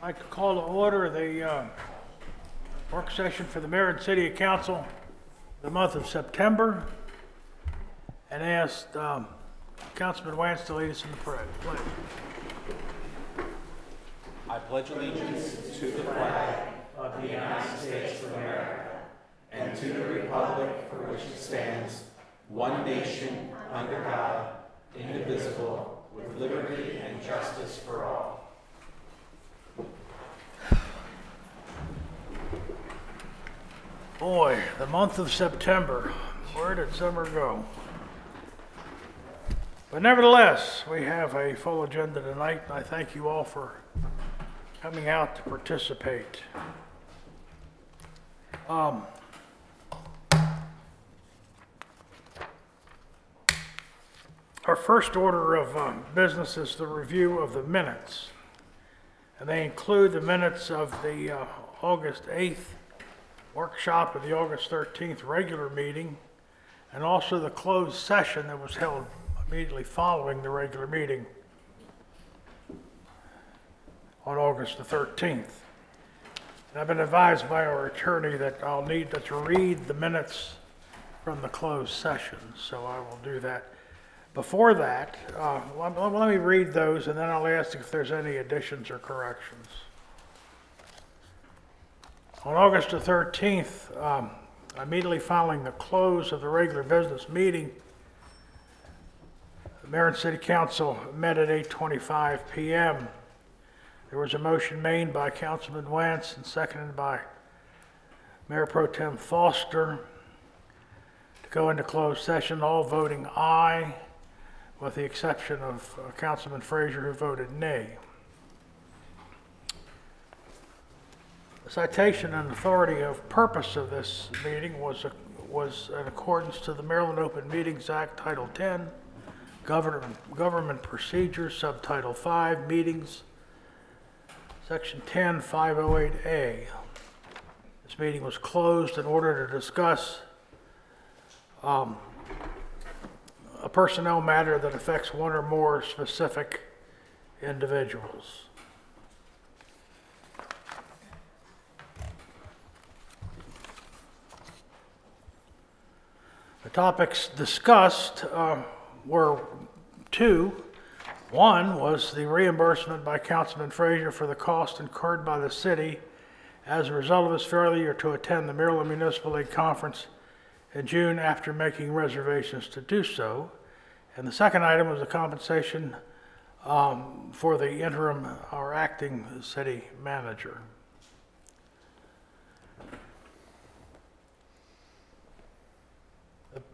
I'd like to call to order the work session for the Mayor and City Council the month of September, and asked Councilman Wance to lead us in the pledge. I pledge allegiance to the flag of the United States of America and to the republic for which it stands, one nation, under God, indivisible, with liberty and justice for all. Boy, the month of September, where did summer go? But nevertheless, we have a full agenda tonight, and I thank you all for coming out to participate. Our first order of business is the review of the minutes, and they include the minutes of the August 8th workshop of the August 13th regular meeting, and also the closed session that was held immediately following the regular meeting on August the 13th. And I've been advised by our attorney that I'll need to read the minutes from the closed session, so I will do that. Before that, let me read those, and then I'll ask if there's any additions or corrections. On August the 13th, immediately following the close of the regular business meeting, the Mayor and City Council met at 8:25 p.m. There was a motion made by Councilman Wance and seconded by Mayor Pro Tem Foster to go into closed session, all voting aye, with the exception of Councilman Frazier, who voted nay. The citation and authority of purpose of this meeting was in accordance to the Maryland Open Meetings Act, Title 10, Government Procedures, Subtitle 5, Meetings, Section 10, 508A. This meeting was closed in order to discuss a personnel matter that affects one or more specific individuals. The topics discussed were two. One was the reimbursement by Councilman Frazier for the cost incurred by the city as a result of his failure to attend the Maryland Municipal League Conference in June after making reservations to do so. And the second item was the compensation for the interim or acting city manager.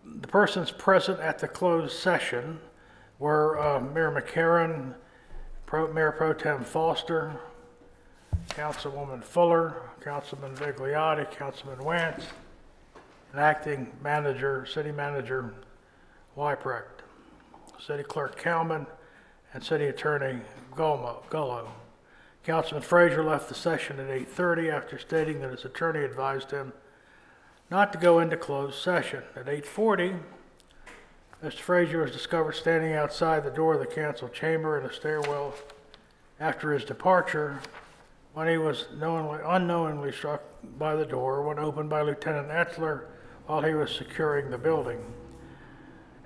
The persons present at the closed session were Mayor McCarron, Mayor Pro Tem Foster, Councilwoman Fuller, Councilman Vigliotti, Councilman Wance, and Acting Manager, City Manager Wyprecht, City Clerk Kalman, and City Attorney Gullo. Councilman Frazier left the session at 8:30 after stating that his attorney advised him not to go into closed session. At 8:40, Mr. Frazier was discovered standing outside the door of the council chamber in a stairwell after his departure when he was unknowingly struck by the door when opened by Lieutenant Etzler while he was securing the building,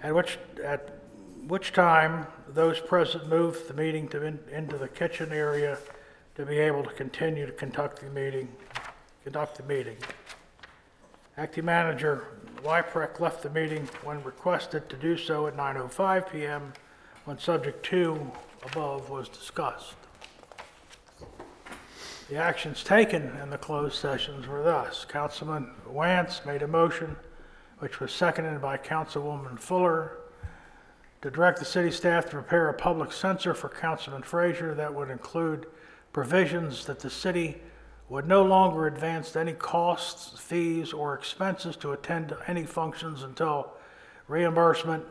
at which time those present moved the meeting into the kitchen area to be able to continue to conduct the meeting. Acting Manager Wyprecht left the meeting when requested to do so at 9:05 p.m. when subject 2 above was discussed. The actions taken in the closed sessions were thus: Councilman Wance made a motion, which was seconded by Councilwoman Fuller, to direct the city staff to prepare a public censure for Councilman Frazier that would include provisions that the city would no longer advance any costs, fees, or expenses to attend any functions until reimbursement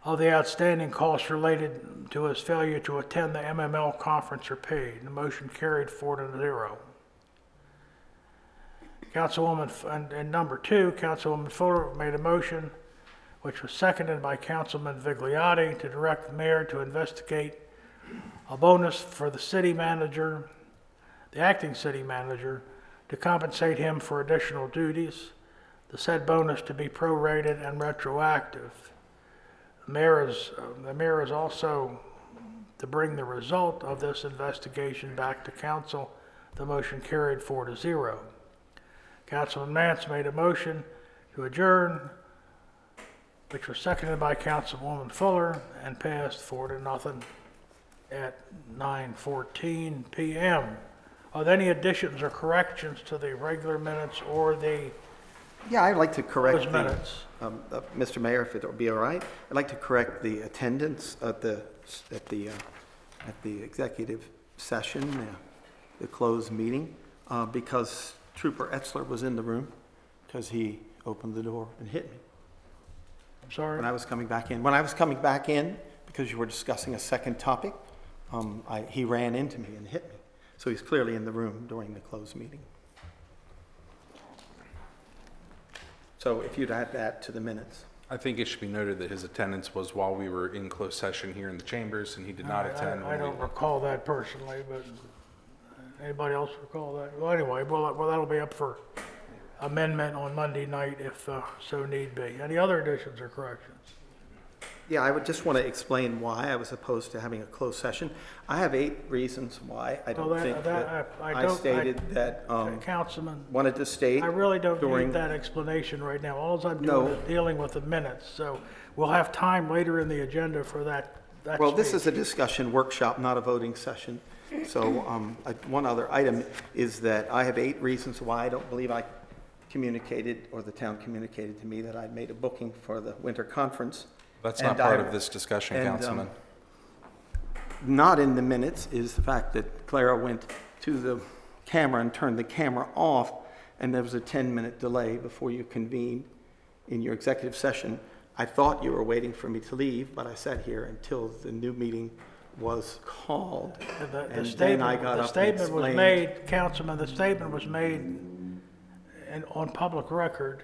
of the outstanding costs related to his failure to attend the MML conference are paid. The motion carried 4-0. And number 2, Councilwoman Fuller made a motion, which was seconded by Councilman Vigliotti, to direct the mayor to investigate a bonus for the city manager, the acting city manager, to compensate him for additional duties, the said bonus to be prorated and retroactive. The mayor is also to bring the result of this investigation back to council. The motion carried 4-0. Councilman Nance made a motion to adjourn, which was seconded by Councilwoman Fuller and passed 4-0 at 9:14 p.m. Are there any additions or corrections to the regular minutes or the Yeah, I'd like to correct closed minutes? Mr. Mayor, if it would be all right, I'd like to correct the attendance at the executive session, the closed meeting, because Trooper Etzler was in the room because he opened the door and hit me I'm sorry? when I was coming back in. When I was coming back in, because you were discussing a second topic, he ran into me and hit me. So he's clearly in the room during the closed meeting. So if you'd add that to the minutes. I think it should be noted that his attendance was while we were in closed session here in the chambers, and he did not attend. I don't recall that personally, but anybody else recall that? Well, anyway, well, that'll be up for amendment on Monday night if so need be. Any other additions or corrections? Yeah, I would just want to explain why I was opposed to having a closed session. I have 8 reasons why I don't think that I stated that Councilman, wanted to state I really don't during need that explanation right now. All I'm doing is dealing with the minutes, so we'll have time later in the agenda for that Well, this speech. is a discussion workshop, not a voting session. So one other item is that I have 8 reasons why I don't believe I communicated, or the town communicated to me, that I'd made a booking for the winter conference. That's not part of this discussion, Councilman. Not in the minutes is the fact that Clara went to the camera and turned the camera off, and there was a 10-minute delay before you convened in your executive session. I thought you were waiting for me to leave, but I sat here until the new meeting was called. The statement was made, Councilman, the statement was made on public record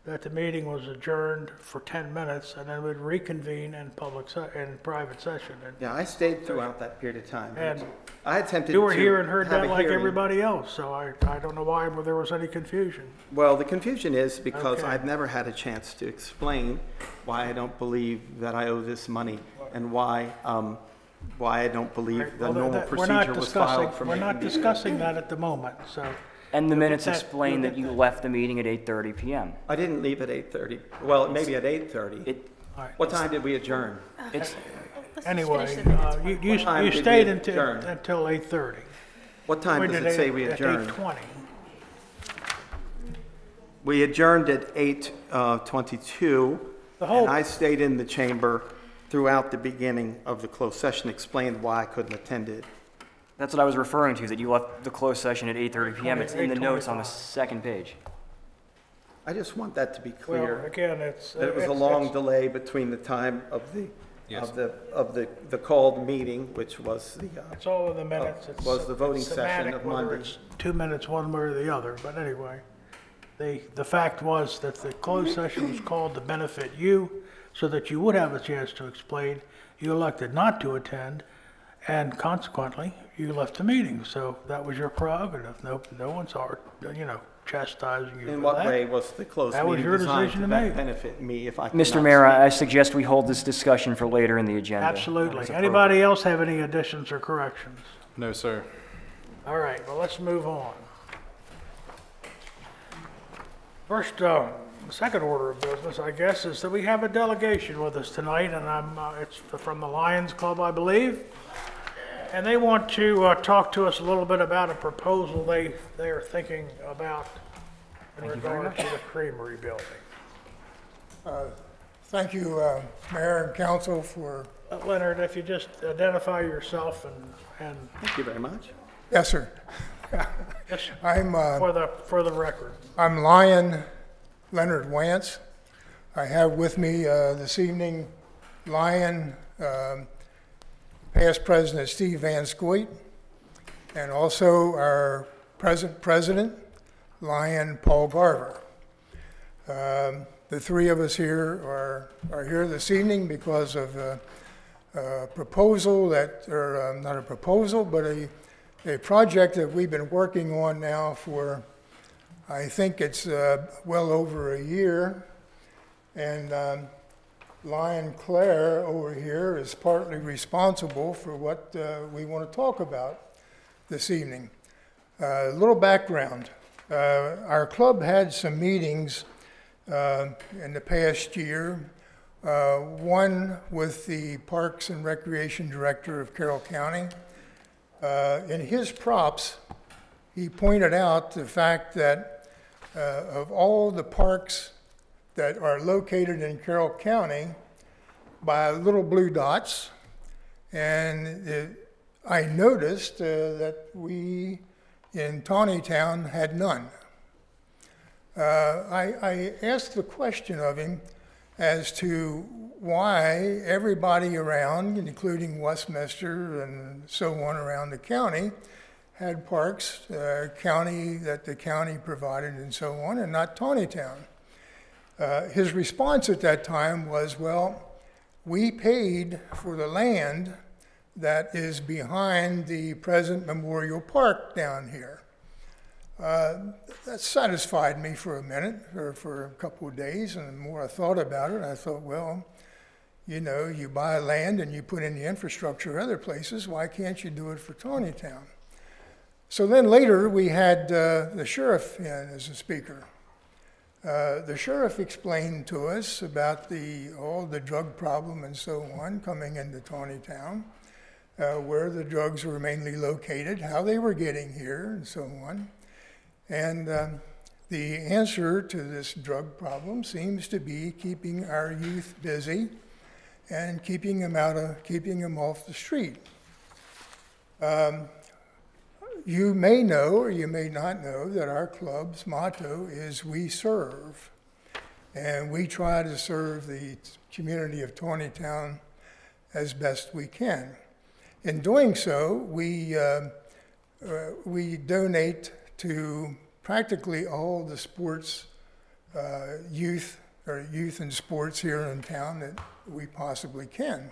that the meeting was adjourned for 10 minutes and then would reconvene in private session. And Yeah, I stayed throughout that period of time. And I attempted to you were here and heard have that a like hearing. everybody else, so I don't know why there was any confusion. Well, the confusion is because Okay. I've never had a chance to explain why I don't believe that I owe this money and why I don't believe the Well, normal we're not procedure was discussing- filed for We're not making. discussing that at the moment, so. And the minutes That- explain that you left the meeting at 8:30 p.m. I didn't leave at 8:30. Well, maybe at 8:30. It, All right. What time did we adjourn? it's, Anyway, you time you did stayed we until adjourn? 8:30. What time We does did it say we at adjourned? 8:20. We adjourned at 8:22, The whole- and I stayed in the chamber throughout the beginning of the closed session, explained why I couldn't attend it. that's what I was referring to, that you left the closed session at 8:30 p.m. It's in the notes on the 8:25. second page. I just want that to be Well, clear, again, it's. that it was a it's- long it's- delay between the time of the, Yes. of the called meeting, which was the, It's all in the minutes. It's was the voting it's session semantic of whether Monday. it's 2 minutes one way or the other, but anyway. The fact was that the closed session was called to benefit you so that you would have a chance to explain. You elected not to attend, and consequently, you left the meeting. So that was your prerogative. No one's chastising you for that. In what way was the closed That was meeting your designed decision to to make. benefit me if I could Mr. not Mayor, speak? I suggest we hold this discussion for later in the agenda. Absolutely. Anybody else have any additions or corrections? No, sir. All right, well, let's move on. First, second order of business, I guess, is that we have a delegation with us tonight, and it's from the Lions Club, I believe. And they want to talk to us a little bit about a proposal they are thinking about in regard to the creamery building. Thank you, Mayor and Council, for, Leonard, if you just identify yourself and Thank you very much. yes, sir. just I'm for the record. I'm Lion Leonard Wance. I have with me this evening Lion past President Steve Van Scoot, and also our present President, Lion Paul Garver. The three of us here are here this evening because of proposal that, or not a proposal, but a project that we've been working on now for, I think it's well over a year. And Lion Claire over here is partly responsible for what we want to talk about this evening. A little background. Our club had some meetings in the past year. One with the Parks and Recreation Director of Carroll County. In his props, he pointed out the fact that of all the parks that are located in Carroll County by little blue dots, and I noticed that we in Taneytown had none. I asked the question of him as to why everybody around, including Westminster and so on around the county, had parks that the county provided and so on, and not Taneytown. His response at that time was, well, we paid for the land that is behind the present Memorial Park down here. That satisfied me for a minute, or for a couple of days, and the more I thought about it, I thought, well, you know, you buy land and you put in the infrastructure other places, why can't you do it for Taneytown? So then later we had the sheriff in as a speaker. The sheriff explained to us about all the drug problem and so on coming into Taneytown, where the drugs were mainly located, how they were getting here, and so on. And the answer to this drug problem seems to be keeping our youth busy and keeping them off the street. You may know, or you may not know, that our club's motto is "We serve," and we try to serve the community of Taneytown as best we can. In doing so, we donate to practically all the sports, youth and sports here in town that we possibly can.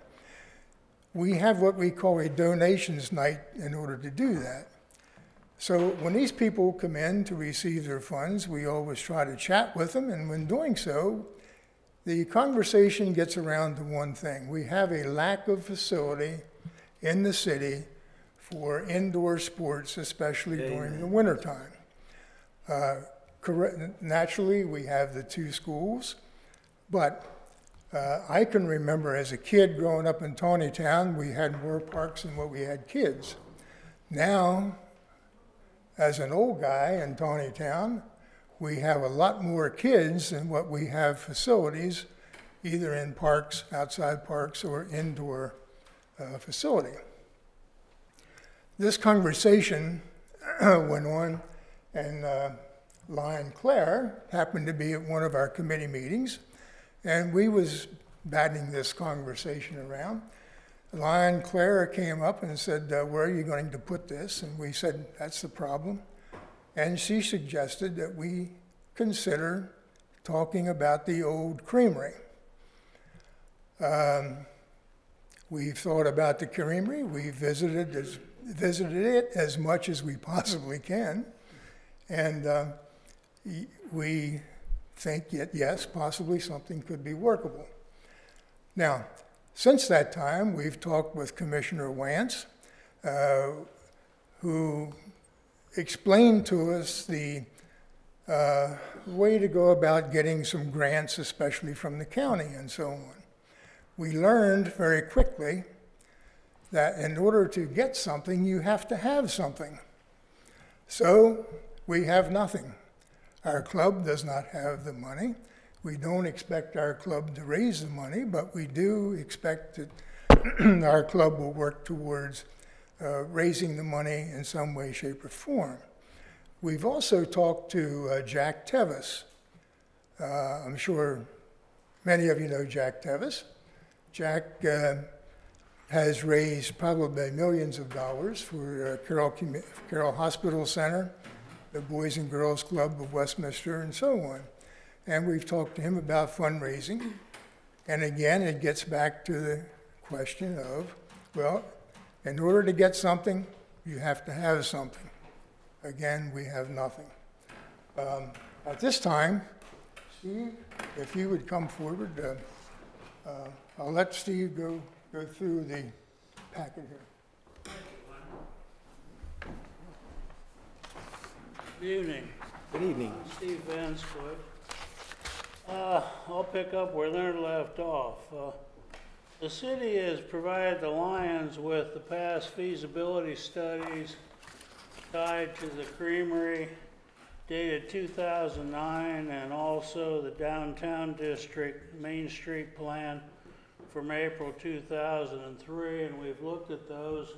We have what we call a donations night in order to do that. So when these people come in to receive their funds, we always try to chat with them, and when doing so, the conversation gets around to one thing. We have a lack of facility in the city for indoor sports, especially during the wintertime. Naturally, we have the 2 schools, but I can remember as a kid growing up in Taneytown, we had more parks than what we had kids. Now, as an old guy in Taneytown, we have a lot more kids than what we have facilities, either in parks, outside parks, or indoor facility. This conversation went on, and Lion Claire happened to be at one of our committee meetings, and we was batting this conversation around. Lion Claire came up and said, where are you going to put this? And we said, that's the problem. And she suggested that we consider talking about the old creamery. We've thought about the creamery. We visited it as much as we possibly can. And we think that, yes, possibly something could be workable. Now, since that time, we've talked with Commissioner Wance, who explained to us the way to go about getting some grants, especially from the county and so on. We learned very quickly that in order to get something, you have to have something. So we have nothing. Our club does not have the money. We don't expect our club to raise the money, but we do expect that our club will work towards raising the money in some way, shape, or form. We've also talked to Jack Tevis. I'm sure many of you know Jack Tevis. Jack has raised probably millions of dollars for Carroll Hospital Center, the Boys and Girls Club of Westminster, and so on. And we've talked to him about fundraising. And again, it gets back to the question of, well, in order to get something, you have to have something. Again, we have nothing. At this time, Steve, if you would come forward, I'll let Steve go through the packet here. Good evening. Good evening. Steve Vanscoy. I'll pick up where Leonard left off. The city has provided the Lions with the past feasibility studies tied to the creamery dated 2009 and also the downtown district Main Street plan from April 2003, and we've looked at those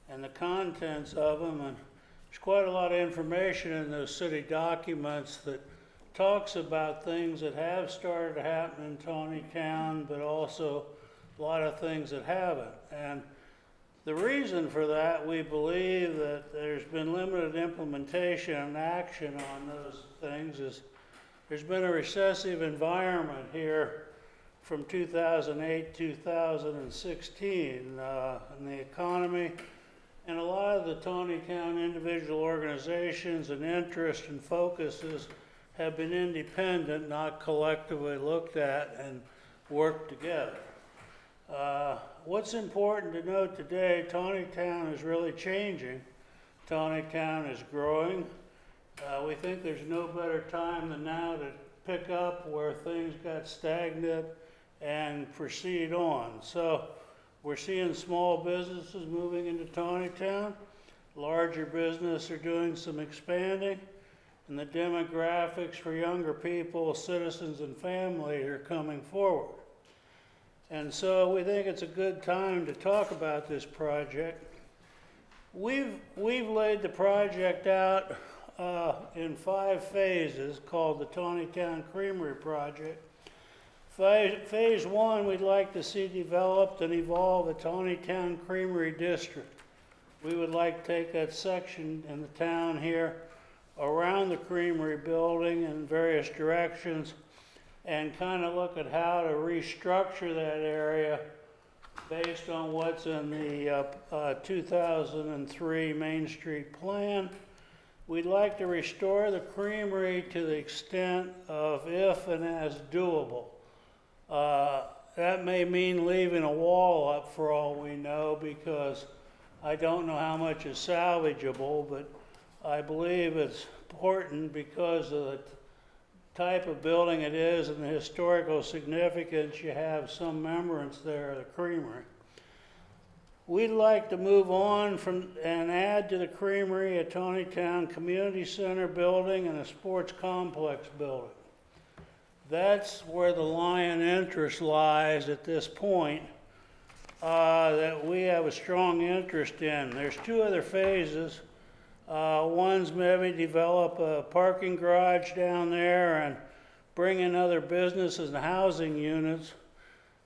and the contents of them, and there's quite a lot of information in those city documents that talks about things that have started to happen in Taneytown, but also a lot of things that haven't. And the reason for that, we believe that there's been limited implementation and action on those things, is there's been a recessive environment here from 2008, 2016 in the economy, and a lot of the Taneytown individual organizations and interests and focuses have been independent, not collectively looked at and worked together. What's important to note today, Taneytown is really changing. Taneytown is growing. We think there's no better time than now to pick up where things got stagnant and proceed on. So we're seeing small businesses moving into Taneytown. Larger businesses are doing some expanding, and the demographics for younger people, citizens and family are coming forward. And so we think it's a good time to talk about this project. We've laid the project out in 5 phases called the Taneytown Creamery Project. Phase 1, we'd like to see developed and evolve a Taneytown Creamery District. We would like to take that section in the town here around the Creamery building in various directions and kind of look at how to restructure that area based on what's in the 2003 Main Street plan. We'd like to restore the creamery to the extent of if and as doable. That may mean leaving a wall up for all we know, because I don't know how much is salvageable, but I believe it's important because of the type of building it is and the historical significance. You have some remembrance there of the creamery. We'd like to move on from and add to the creamery a Taneytown Community Center building and a sports complex building. That's where the Lion interest lies at this point, that we have a strong interest in. There's 2 other phases. One's maybe develop a parking garage down there and bring in other businesses and housing units.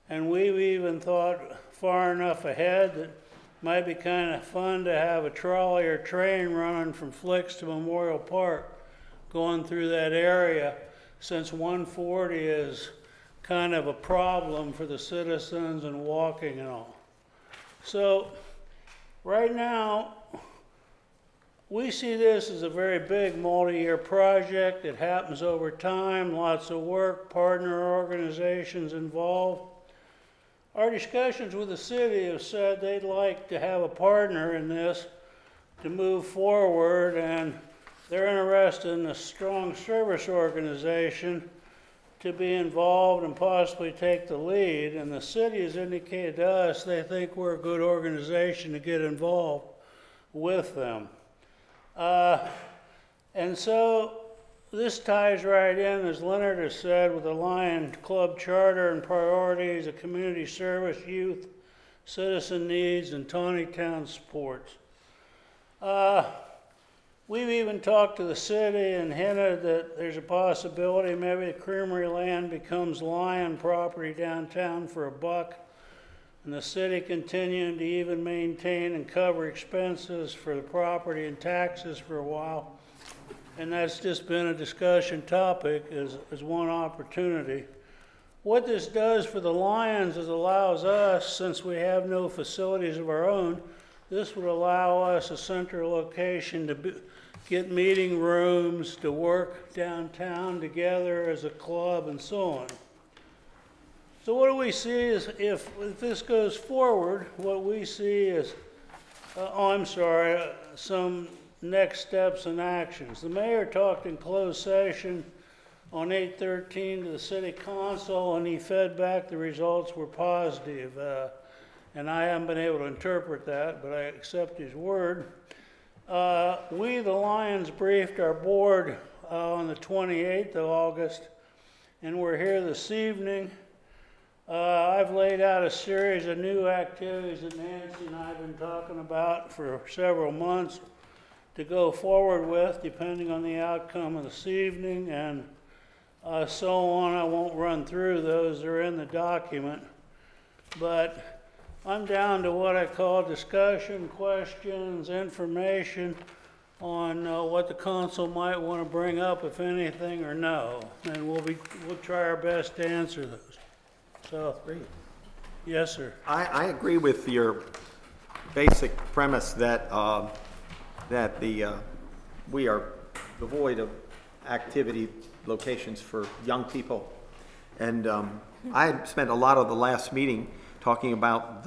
And we've even thought far enough ahead that it might be kind of fun to have a trolley or train running from Flicks to Memorial Park going through that area, since 140 is kind of a problem for the citizens and walking and all. So right now, we see this as a very big multi-year project. It happens over time, lots of work, partner organizations involved. Our discussions with the city have said they'd like to have a partner in this to move forward, and they're interested in a strong service organization to be involved and possibly take the lead. And the city has indicated to us they think we're a good organization to get involved with them. And so this ties right in, as Leonard has said, with the Lion Club charter and priorities of community service, youth, citizen needs, and Taneytown sports. We've even talked to the city and hinted that there's a possibility maybe the creamery land becomes Lion property downtown for $1, and the city continuing to even maintain and cover expenses for the property and taxes for a while. And that's just been a discussion topic as one opportunity. what this does for the Lions is allows us, since we have no facilities of our own, this would allow us a central location to get meeting rooms, to work downtown together as a club and so on. So what do we see is, if this goes forward, what we see is, some next steps and actions. The mayor talked in closed session on 8/13 to the city council, and he fed back the results were positive. And I haven't been able to interpret that, but I accept his word. We, the Lions, briefed our board on the 28th of August, and we're here this evening. I've laid out a series of new activities that Nancy and I have been talking about for several months to go forward with, depending on the outcome of this evening, and so on. I won't run through those, they're in the document. But I'm down to what I call discussion, questions, information on what the council might want to bring up, if anything, or no. And we'll try our best to answer those. So, Great. yes, sir. I agree with your basic premise that we are devoid of activity locations for young people. And I spent a lot of the last meeting talking about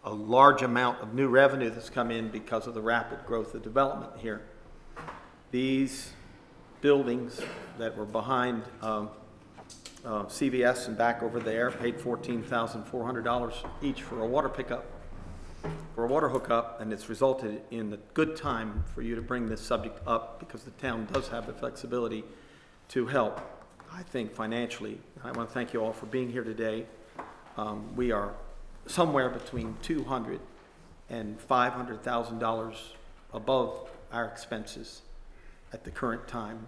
a large amount of new revenue that's come in because of the rapid growth of development here. These buildings that were behind CVS and back over there paid $14,400 each for a water pickup, for a water hookup, and it's resulted in a good time for you to bring this subject up, because the town does have the flexibility to help, I think, financially. I want to thank you all for being here today. We are somewhere between $200,000 and $500,000 above our expenses at the current time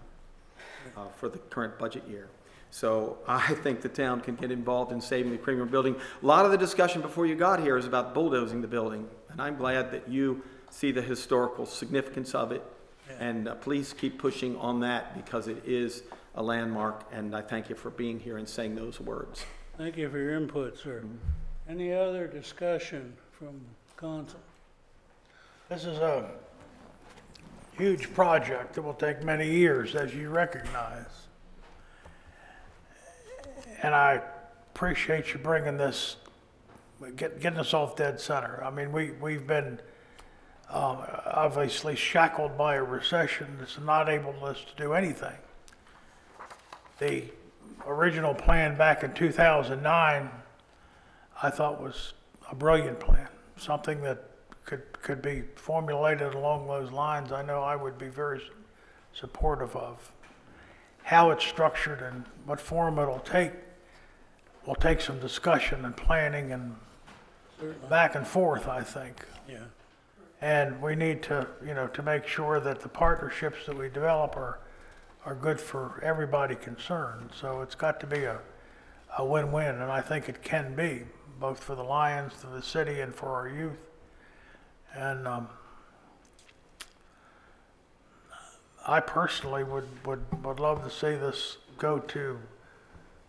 for the current budget year. So I think the town can get involved in saving the Creamery building. A lot of the discussion before you got here is about bulldozing the building, and I'm glad that you see the historical significance of it. Yeah. And please keep pushing on that, because it is a landmark, and I thank you for being here and saying those words. Thank you for your input, sir. Any other discussion from council? This is a huge project that will take many years, as you recognize. And I appreciate you bringing this, getting us off dead center. I mean, we've been obviously shackled by a recession that's not able us to do anything. The original plan back in 2009, I thought was a brilliant plan, something that could be formulated along those lines. I know I would be very supportive of. How it's structured and what form it'll take will take some discussion and planning and back and forth, I think. Yeah. And we need to, to make sure that the partnerships that we develop are good for everybody concerned. So it's got to be a win-win, and I think it can be, both for the Lions, for the city, and for our youth. And I personally would love to see this go to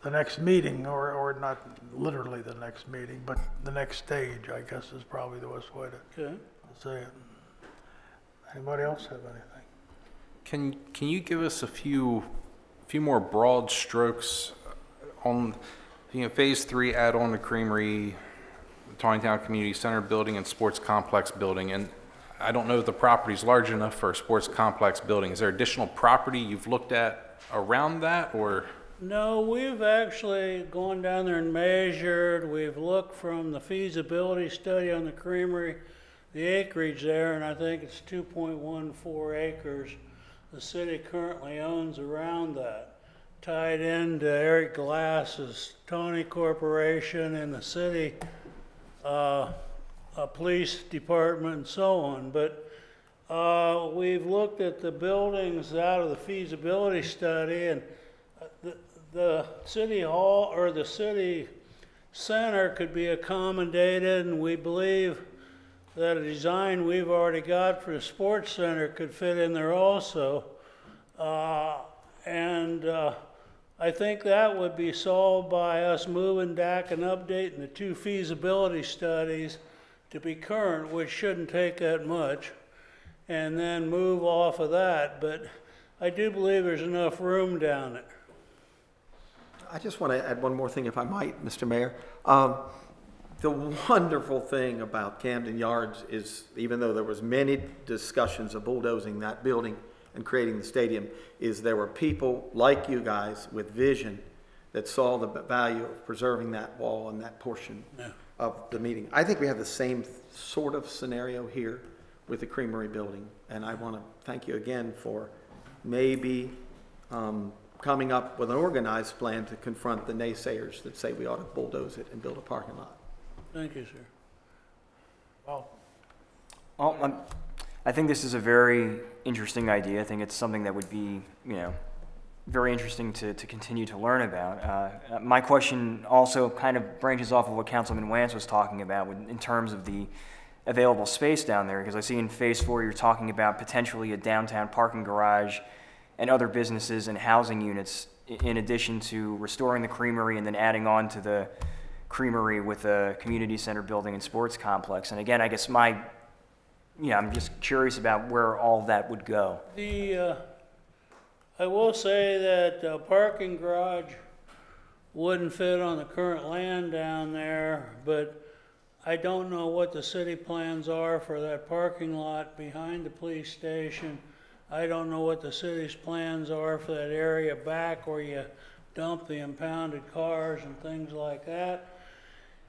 the next meeting, or not literally the next meeting, but the next stage, I guess, is probably the best way to say it. Anybody else have anything? Can you give us a few more broad strokes on phase 3 add-on to Creamery, Taneytown Community Center building, and sports complex building? And I don't know if the property's large enough for a sports complex building. Is there additional property you've looked at around that, or? No, we've actually gone down there and measured. We've looked from the feasibility study on the Creamery, the acreage there, and I think it's 2.14 acres the city currently owns around that, tied into Eric Glass's Tony Corporation and the city a police department and so on. But we've looked at the buildings out of the feasibility study, and the city hall or the city center could be accommodated, and we believe that a design we've already got for the sports center could fit in there also. I think that would be solved by us moving back and updating the 2 feasibility studies to be current, which shouldn't take that much, and then move off of that. But I do believe there's enough room down there. I just want to add one more thing, if I might, Mr. Mayor. The wonderful thing about Camden Yards is, even though there was many discussions of bulldozing that building and creating the stadium, is there were people like you guys with vision that saw the value of preserving that wall and that portion of the meeting. I think we have the same sort of scenario here with the Creamery building, and I want to thank you again for maybe coming up with an organized plan to confront the naysayers that say we ought to bulldoze it and build a parking lot. Thank you, sir. Well, I think this is a very interesting idea. I think it's something that would be, very interesting to continue to learn about. My question also kind of branches off of what Councilman Wance was talking about in terms of the available space down there, because I see in Phase 4 you're talking about potentially a downtown parking garage and other businesses and housing units, in addition to restoring the Creamery and then adding on to the Creamery with a community center building and sports complex. And again, I guess I'm just curious about where all that would go. I will say that the parking garage wouldn't fit on the current land down there, but I don't know what the city plans are for that parking lot behind the police station. I don't know what the city's plans are for that area back where you dump the impounded cars and things like that.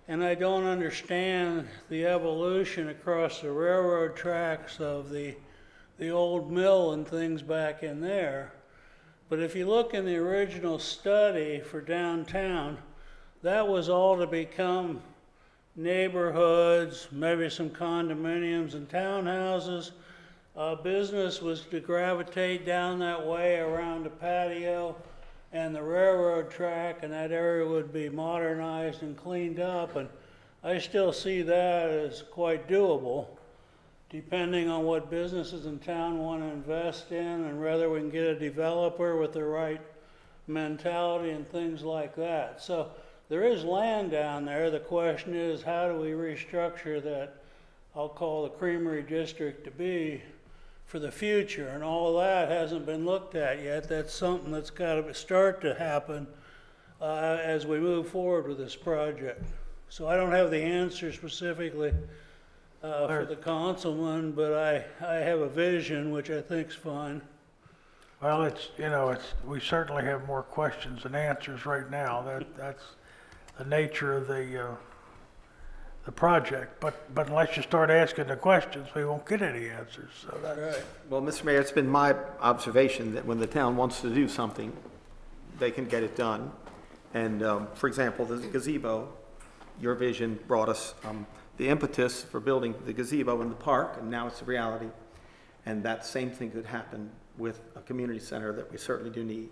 And I don't understand the evolution across the railroad tracks of the old mill and things back in there. But if you look in the original study for downtown, that was all to become neighborhoods, maybe some condominiums and townhouses. Business was to gravitate down that way around the patio and the railroad track, and that area would be modernized and cleaned up. And I still see that as quite doable, depending on what businesses in town want to invest in and whether we can get a developer with the right mentality and things like that. So there is land down there. The question is, how do we restructure that, I'll call the Creamery District to be for the future? And all of that hasn't been looked at yet. That's something that's got to start to happen as we move forward with this project. So I don't have the answer specifically for the councilman, but I have a vision, which I think's fine. well, we certainly have more questions than answers right now. That's the nature of the project. But unless you start asking the questions, we won't get any answers. So that's Right. Well, Mr. Mayor, it's been my observation that when the town wants to do something, they can get it done. And for example, the gazebo, your vision brought us the impetus for building the gazebo in the park, and now it's a reality. And that same thing could happen with a community center that we certainly do need.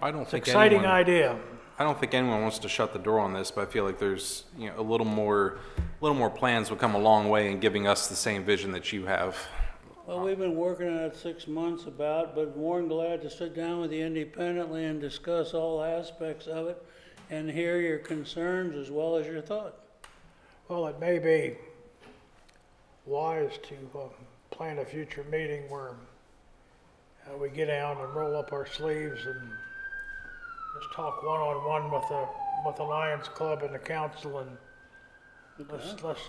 I don't think exciting anyone, idea. I don't think anyone wants to shut the door on this, but I feel like there's, a little more plans would come a long way in giving us the same vision that you have. Well, we've been working on it 6 months but more than glad to sit down with you independently and discuss all aspects of it and hear your concerns as well as your thoughts. Well, it may be wise to plan a future meeting where we get down and roll up our sleeves and just talk one-on-one with the Lions Club and the council, and let's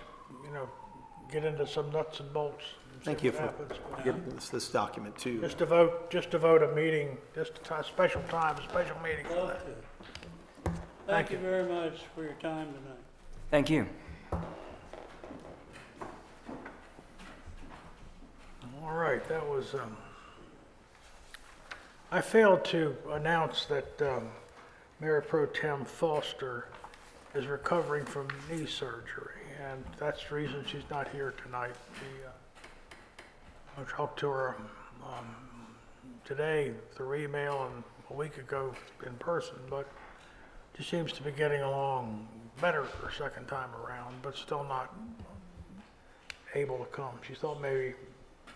get into some nuts and bolts. And Thank see you what for happens. giving us this document too. Just to vote a meeting, just a special time, a special meeting for Love that. to. Thank you very much for your time tonight. Thank you. All right, that was, I failed to announce that Mayor Pro Tem Foster is recovering from knee surgery, and that's the reason she's not here tonight. I talked to her today through email and a week ago in person, but she seems to be getting along better her second time around, but still not able to come. She thought maybe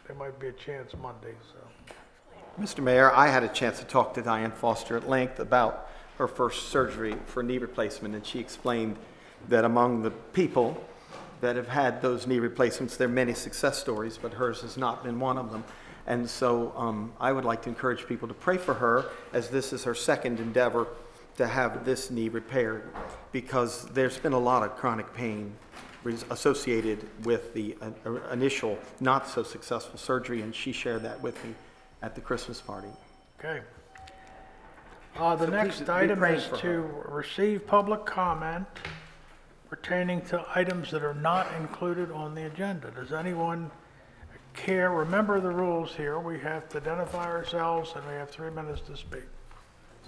there might be a chance Monday, so. Mr. Mayor, I had a chance to talk to Diane Foster at length about her first surgery for knee replacement, and she explained that among the people that have had those knee replacements, there are many success stories, but hers has not been one of them. And so I would like to encourage people to pray for her, as this is her second endeavor to have this knee repaired, because there's been a lot of chronic pain associated with the initial not so successful surgery, and she shared that with me at the Christmas party. Okay. The So next please be item praying is for to receive public comment pertaining to items that are not included on the agenda. Does anyone care? Remember the rules here. We have to identify ourselves and we have 3 minutes to speak.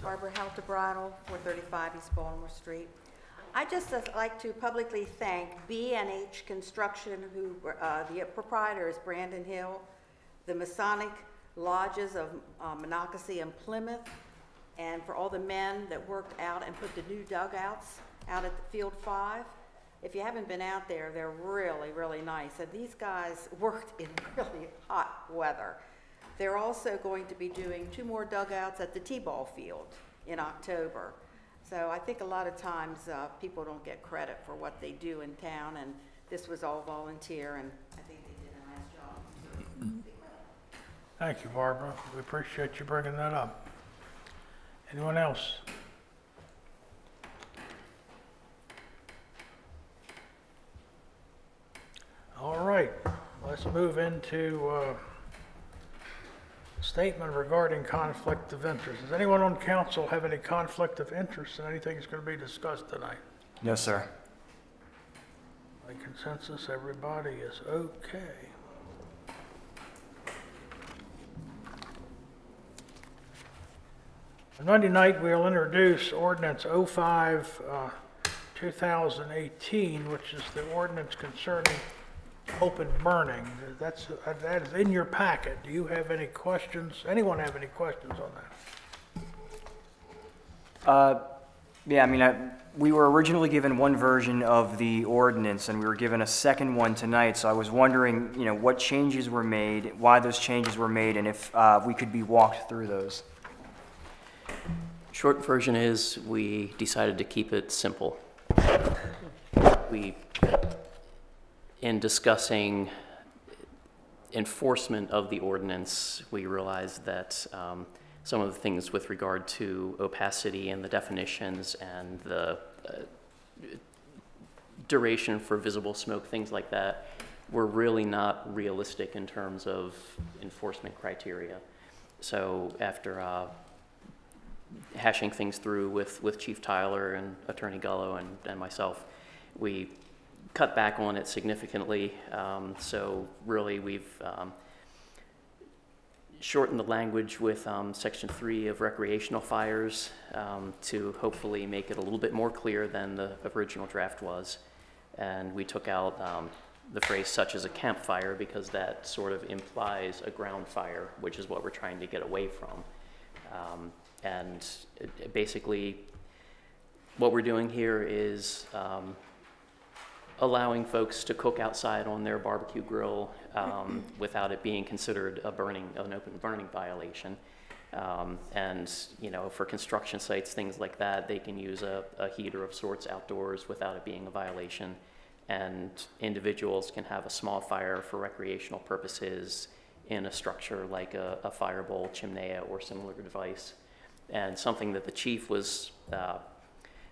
Barbara Halter-Bridle, 435 East Baltimore Street. I just like to publicly thank B&H Construction, who the proprietor is Brandon Hill, the Masonic Lodges of Monocacy and Plymouth, and for all the men that worked out and put the new dugouts out at the Field 5. If you haven't been out there, they're really, really nice. And these guys worked in really hot weather. They're also going to be doing 2 more dugouts at the T-ball field in October. So I think a lot of times people don't get credit for what they do in town, and this was all volunteer, and I think they did a nice job. Thank you, Barbara. We appreciate you bringing that up. Anyone else? All right, let's move into statement regarding conflict of interest. Does anyone on council have any conflict of interest in anything that's going to be discussed tonight? No, sir. By consensus, everybody is okay. On Monday night, we'll introduce ordinance 05-2018, which is the ordinance concerning open burning. That is in your packet. Do you have any questions? Anyone have any questions on that? Yeah, I mean, we were originally given one version of the ordinance, and we were given a second one tonight, so I was wondering, you know, what changes were made, why those changes were made, and if we could be walked through those. Short version is we decided to keep it simple. In discussing enforcement of the ordinance, we realized that some of the things with regard to opacity and the definitions and the duration for visible smoke, things like that, were really not realistic in terms of enforcement criteria. So after hashing things through with Chief Tyler and Attorney Gullo and myself, we cut back on it significantly. So really we've shortened the language with Section 3 of recreational fires to hopefully make it a little bit more clear than the original draft was. And we took out the phrase "such as a campfire" because that sort of implies a ground fire, which is what we're trying to get away from. And basically what we're doing here is allowing folks to cook outside on their barbecue grill without it being considered an open burning violation. And you know, for construction sites, things like that, they can use a heater of sorts outdoors without it being a violation. And individuals can have a small fire for recreational purposes in a structure like a fire bowl, chimney, or similar device. And something that the chief was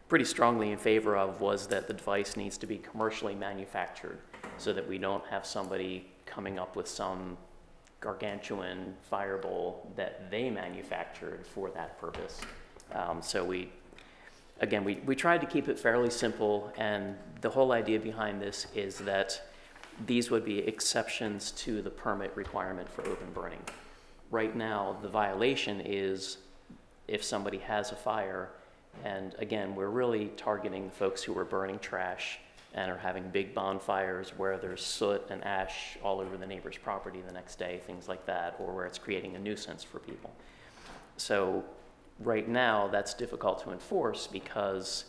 pretty strongly in favor of was that the device needs to be commercially manufactured so that we don't have somebody coming up with some gargantuan fire bowl that they manufactured for that purpose. So we tried to keep it fairly simple, and the whole idea behind this is that these would be exceptions to the permit requirement for open burning. Right now, the violation is if somebody has a fire, and again, we're really targeting the folks who are burning trash and are having big bonfires where there's soot and ash all over the neighbor's property the next day, things like that, or where it's creating a nuisance for people. So right now, that's difficult to enforce because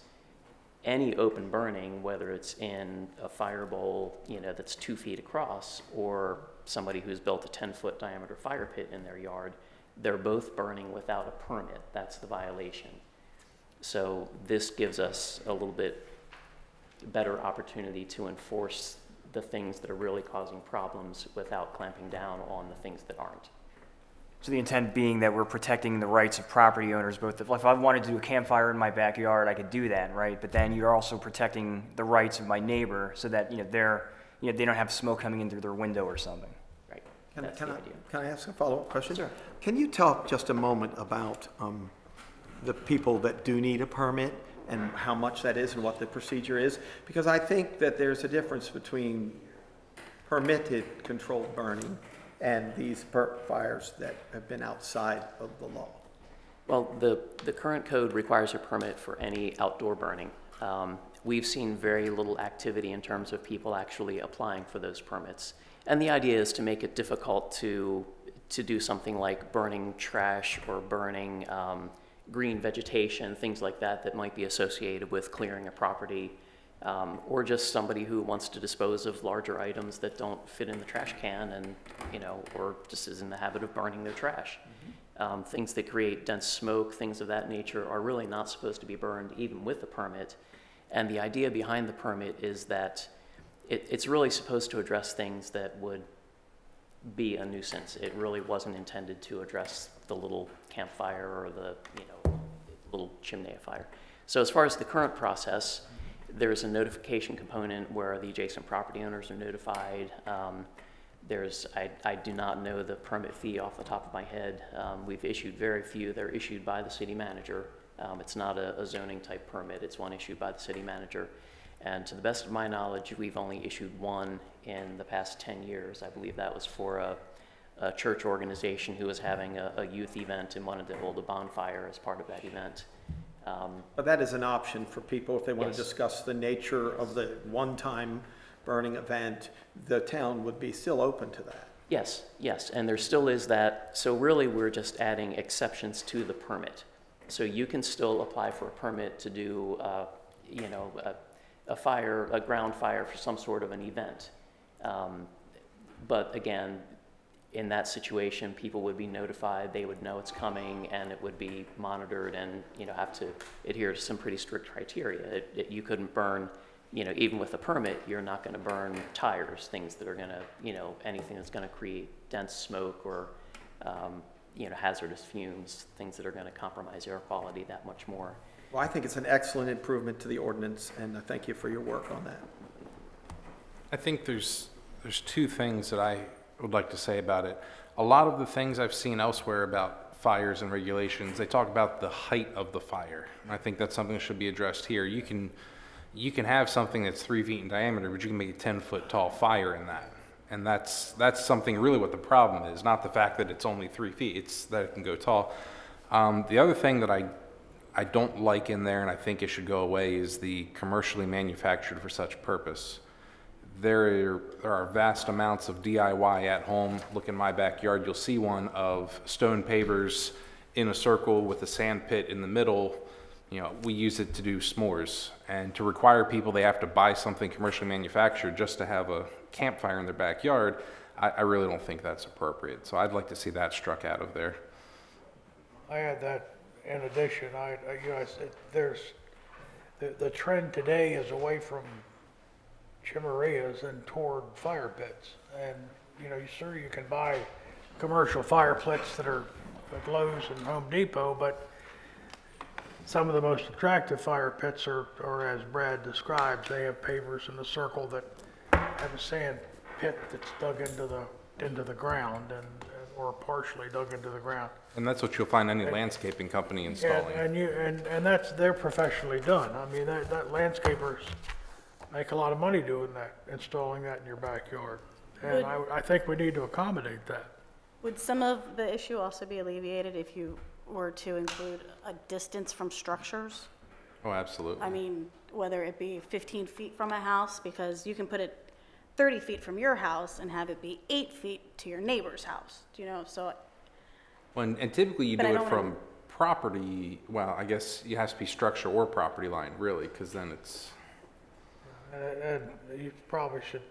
any open burning, whether it's in a fire bowl, you know, that's 2 feet across, or somebody who's built a 10-foot diameter fire pit in their yard, They're both burning without a permit. That's the violation. So this gives us a little bit better opportunity to enforce the things that are really causing problems without clamping down on the things that aren't. So the intent being that we're protecting the rights of property owners, both if I wanted to do a campfire in my backyard, I could do that, right? But then you're also protecting the rights of my neighbor so that, they don't have smoke coming in through their window or something. Right. Can That's the idea. I ask a follow-up question? Sure. Can you talk just a moment about the people that do need a permit and how much that is and what the procedure is? Because I think that there's a difference between permitted controlled burning and these fires that have been outside of the law. Well, the current code requires a permit for any outdoor burning. We've seen very little activity in terms of people actually applying for those permits. And the idea is to make it difficult to do something like burning trash or burning green vegetation, things like that might be associated with clearing a property, or just somebody who wants to dispose of larger items that don't fit in the trash can and, or just is in the habit of burning their trash. Things that create dense smoke, things of that nature are really not supposed to be burned even with a permit. And the idea behind the permit is that it's really supposed to address things that would be a nuisance. It really wasn't intended to address the little campfire or the, little chimney fire. So as far as the current process, there's a notification component where the adjacent property owners are notified. I do not know the permit fee off the top of my head. We've issued very few. They're issued by the city manager. It's not a zoning type permit. It's one issued by the city manager. And to the best of my knowledge, we've only issued one in the past 10 years. I believe that was for a church organization who was having a youth event and wanted to hold a bonfire as part of that event. But that is an option for people if they want Yes. to discuss the nature of the one-time burning event. The town would be still open to that. Yes, and there still is that. So really, we're just adding exceptions to the permit. So you can still apply for a permit to do, a ground fire for some sort of an event. But again, in that situation, people would be notified, they would know it's coming, and it would be monitored and, have to adhere to some pretty strict criteria. You couldn't burn, even with a permit, you're not gonna burn tires, things that are gonna, anything that's gonna create dense smoke or, hazardous fumes, things that are gonna compromise air quality that much more. Well, I think it's an excellent improvement to the ordinance, and I thank you for your work on that. I think there's two things that I would like to say about it. A lot of the things I've seen elsewhere about fires and regulations, they talk about the height of the fire. I think that's something that should be addressed here. You can have something that's 3 feet in diameter, but you can make a 10-foot tall fire in that. And that's something really what the problem is, not the fact that it's only 3 feet, it's that it can go tall. The other thing that I don't like in there, and I think it should go away, is the commercially manufactured for such purpose. There are vast amounts of DIY at home. Look in my backyard, you'll see one of stone pavers in a circle with a sand pit in the middle. We use it to do s'mores. And to require people they have to buy something commercially manufactured just to have a campfire in their backyard, I really don't think that's appropriate. So I'd like to see that struck out of there. I had that in addition. I said there's the trend today is away from chimereas and toward fire pits. And you can buy commercial fire pits that are at Lowe's and Home Depot, but some of the most attractive fire pits are as Brad describes. They have pavers in a circle that have a sand pit that's dug into the ground or partially dug into the ground. And that's what you'll find any landscaping company installing. And they're professionally done. I mean, that landscapers make a lot of money doing that, installing that in your backyard. And I think we need to accommodate that. Would some of the issue also be alleviated if you were to include a distance from structures? Oh, absolutely. I mean, whether it be 15 feet from a house, because you can put it 30 feet from your house and have it be 8 feet to your neighbor's house, so. And typically you But do I it don't from wanna- property, well, I guess it has to be structure or property line, really, because then it's, And you probably should,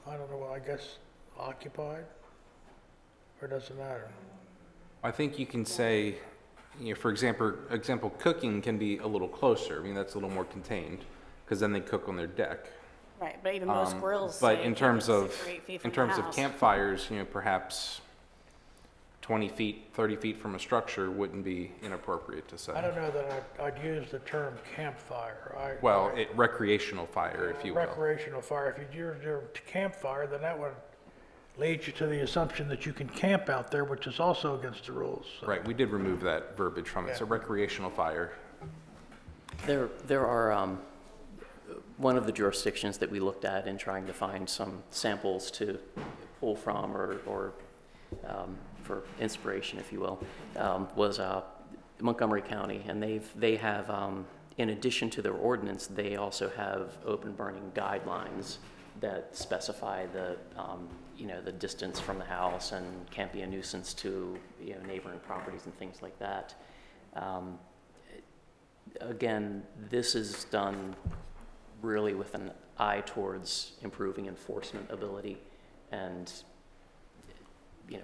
I don't know, I guess occupied, or does it matter? I think you can say, for example, cooking can be a little closer. I mean, that's a little more contained, because then they cook on their deck. Right, but even most grills But say in keep terms it of 6 or 8 feet in from the terms of house. campfires, perhaps 20 feet, 30 feet from a structure wouldn't be inappropriate to say. I don't know that I'd use the term campfire. Well, recreational fire, if you will. Recreational fire. If you use your campfire, then that would lead you to the assumption that you can camp out there, which is also against the rules. So. Right, we did remove that verbiage from it. So recreational fire. There are, one of the jurisdictions that we looked at in trying to find some samples to pull from or for inspiration, if you will, was Montgomery County. And they have, in addition to their ordinance, they also have open burning guidelines that specify the distance from the house and can't be a nuisance to neighboring properties and things like that. Again, this is done really with an eye towards improving enforcement ability, and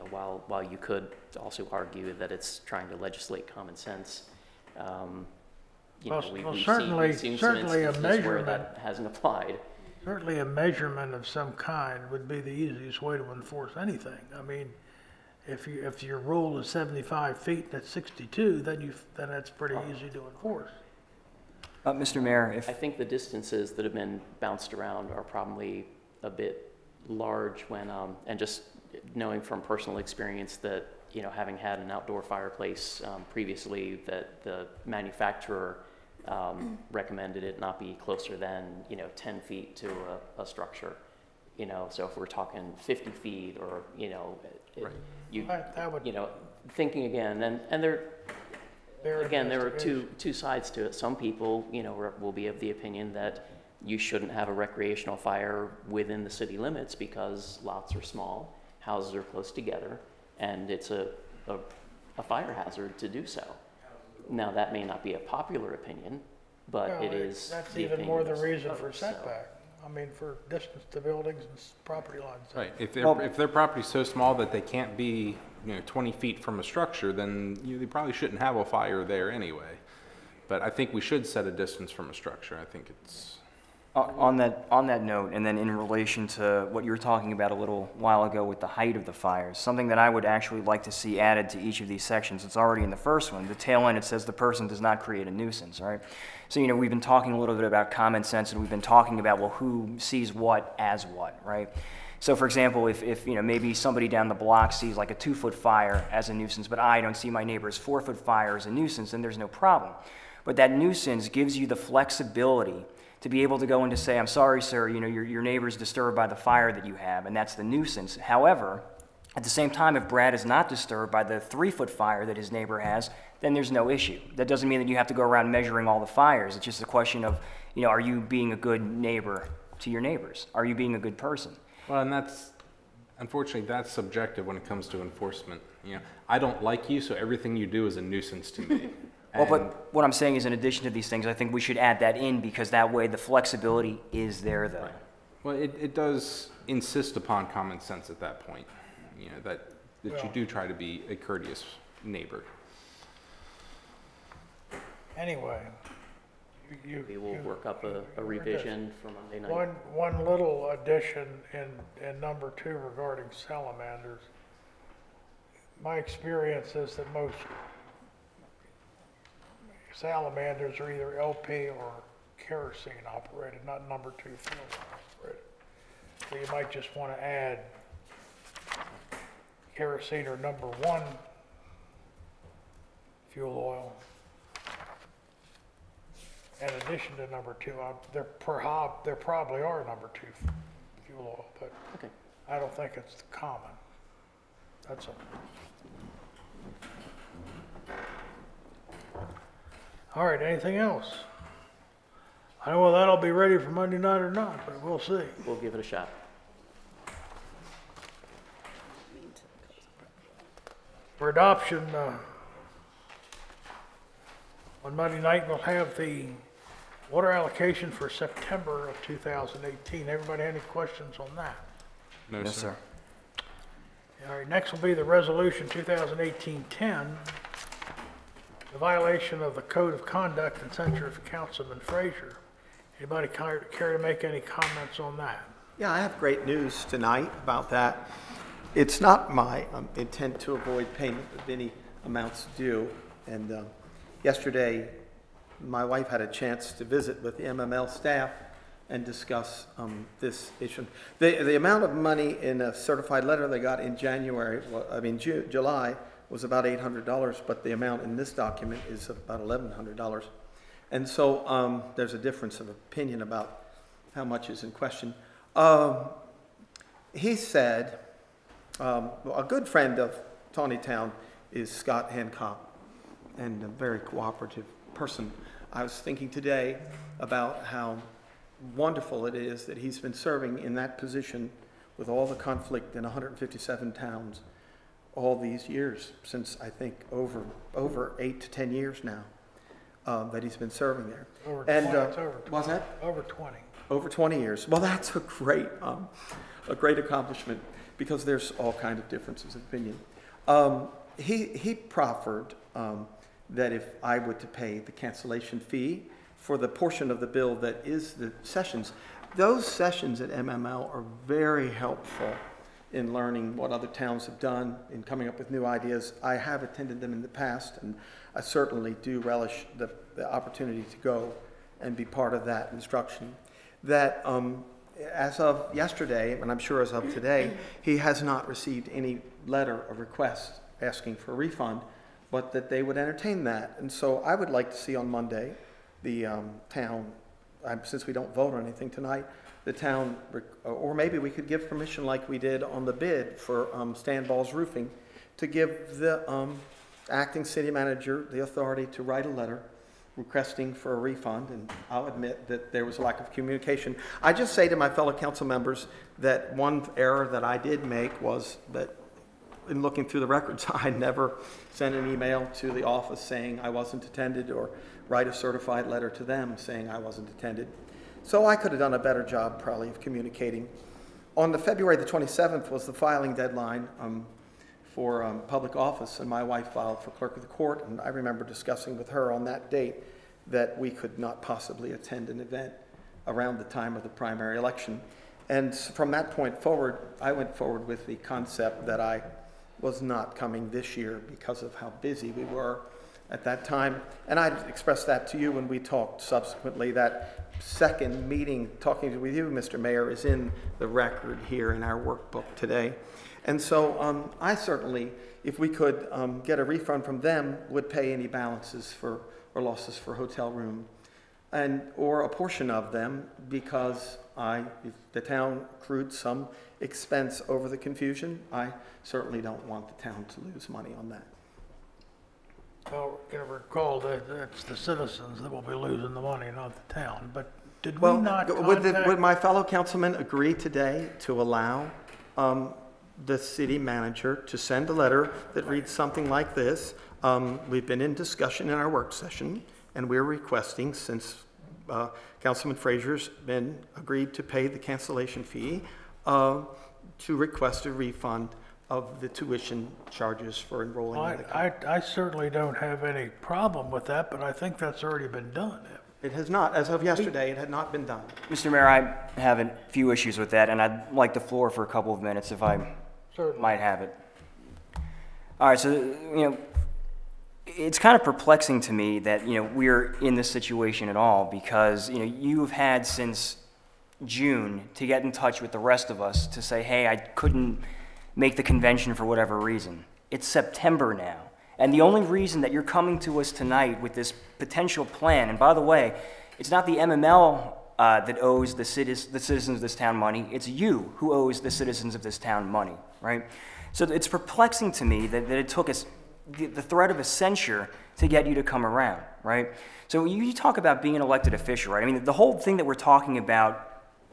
while you could also argue that it's trying to legislate common sense, we've seen some instances where that hasn't applied. Certainly a measurement of some kind would be the easiest way to enforce anything. I mean, if your rule is 75 feet and it's 62, then that's pretty easy to enforce. Mr. Mayor, I think the distances that have been bounced around are probably a bit large when, and just knowing from personal experience that, having had an outdoor fireplace previously, that the manufacturer recommended it not be closer than 10 feet to a structure. So if we're talking 50 feet or thinking again, and there are two sides to it. Some people will be of the opinion that you shouldn't have a recreational fire within the city limits because lots are small, houses are close together, and it's a fire hazard to do so. Now, that may not be a popular opinion, but it is. That's the even more the opinion reason of for setback. I mean, for distance to buildings and property lines. Right. If their property's so small that they can't be 20 feet from a structure, then they probably shouldn't have a fire there anyway. But I think we should set a distance from a structure. I think it's. On that note, and then in relation to what you were talking about a little while ago with the height of the fires, something that I would actually like to see added to each of these sections. It's already in the first one. The tail end, it says the person does not create a nuisance, right? So, we've been talking a little bit about common sense, and we've been talking about, well, who sees what as what, right? So, for example, if maybe somebody down the block sees like a 2-foot fire as a nuisance, but I don't see my neighbor's 4-foot fire as a nuisance, then there's no problem. But that nuisance gives you the flexibility to be able to go in to say, I'm sorry, sir, your neighbor's disturbed by the fire that you have, and that's the nuisance. However, at the same time, if Brad is not disturbed by the 3-foot fire that his neighbor has, then there's no issue. That doesn't mean that you have to go around measuring all the fires. It's just a question of, are you being a good neighbor to your neighbors? Are you being a good person? Well, and unfortunately, that's subjective when it comes to enforcement. I don't like you, so everything you do is a nuisance to me. Well, but what I'm saying is, in addition to these things, I think we should add that in, because that way the flexibility is there, though. Right. Well, it does insist upon common sense at that point, that you do try to be a courteous neighbor. Anyway, we will work up a revision for Monday night. One little addition in number 2 regarding salamanders. My experience is that most salamanders are either LP or kerosene operated, not number 2 fuel operated. So you might just want to add kerosene or number 1 fuel oil. In addition to number 2, there probably are number 2 fuel oil, but okay. I don't think it's common. That's all. All right, anything else? I don't know whether that'll be ready for Monday night or not, but we'll see. We'll give it a shot. For adoption, on Monday night, we'll have the water allocation for September of 2018. Everybody have any questions on that? No, Yes, sir. All right, next will be the resolution 2018-10, the violation of the code of conduct and censure of Councilman Frazier. Anybody care to make any comments on that? Yeah, I have great news tonight about that. It's not my intent to avoid payment of any amounts due. And yesterday, my wife had a chance to visit with the MML staff and discuss this issue. The amount of money in a certified letter they got in July was about $800, but the amount in this document is about $1,100. And so there's a difference of opinion about how much is in question. He said, a good friend of Taneytown is Scott Hancock, and a very cooperative person. I was thinking today about how wonderful it is that he's been serving in that position with all the conflict in 157 towns all these years, since I think over 8 to 10 years now that he's been serving there. Over 20, and it's over 20. what's that? Over 20. Over 20 years. Well, that's a great accomplishment, because there's all kinds of differences of opinion. He proffered that if I were to pay the cancellation fee for the portion of the bill that is the sessions, those sessions at MML are very helpful in learning what other towns have done, in coming up with new ideas. I have attended them in the past, and I certainly do relish the opportunity to go and be part of that instruction. That as of yesterday, and I'm sure as of today, he has not received any letter of request asking for a refund, but that they would entertain that. And so I would like to see on Monday the town, since we don't vote on anything tonight, the town, or maybe we could give permission like we did on the bid for Stan Ball's Roofing, to give the acting city manager the authority to write a letter requesting for a refund. And I'll admit that there was a lack of communication. I just say to my fellow council members that one error that I did make was that in looking through the records, I never sent an email to the office saying I wasn't attended, or write a certified letter to them saying I wasn't attended. So I could have done a better job probably of communicating. On the February the 27th was the filing deadline for public office, and my wife filed for clerk of the court, and I remember discussing with her on that date that we could not possibly attend an event around the time of the primary election. And from that point forward, I went forward with the concept that I was not coming this year because of how busy we were at that time. And I expressed that to you when we talked subsequently. That second meeting talking with you, Mr. Mayor, is in the record here in our workbook today. And so I certainly, if we could get a refund from them, would pay any balances for or losses for hotel room, or a portion of them, because if the town accrued some expense over the confusion, I certainly don't want the town to lose money on that. Well, we're going to recall that it's the citizens that will be losing the money, not the town. But did we not contact... Would my fellow councilmen agree today to allow the city manager to send a letter that reads something like this? We've been in discussion in our work session, and we're requesting, since Councilman Frazier's been agreed to pay the cancellation fee, to request a refund of the tuition charges for enrolling in the college. I certainly don't have any problem with that, but I think that's already been done. It has not. As of yesterday, it had not been done. Mr. Mayor, I have a few issues with that, and I'd like the floor for a couple of minutes if I might have it. All right, so, it's kind of perplexing to me that, we're in this situation at all, because, you've had since June to get in touch with the rest of us to say, hey, I couldn't make the convention for whatever reason. It's September now. And the only reason that you're coming to us tonight with this potential plan, and by the way, it's not the MML that owes the citizens of this town money, it's you who owes the citizens of this town money, right? So it's perplexing to me that it took us the threat of a censure to get you to come around, right? So you talk about being an elected official, right? I mean, the whole thing that we're talking about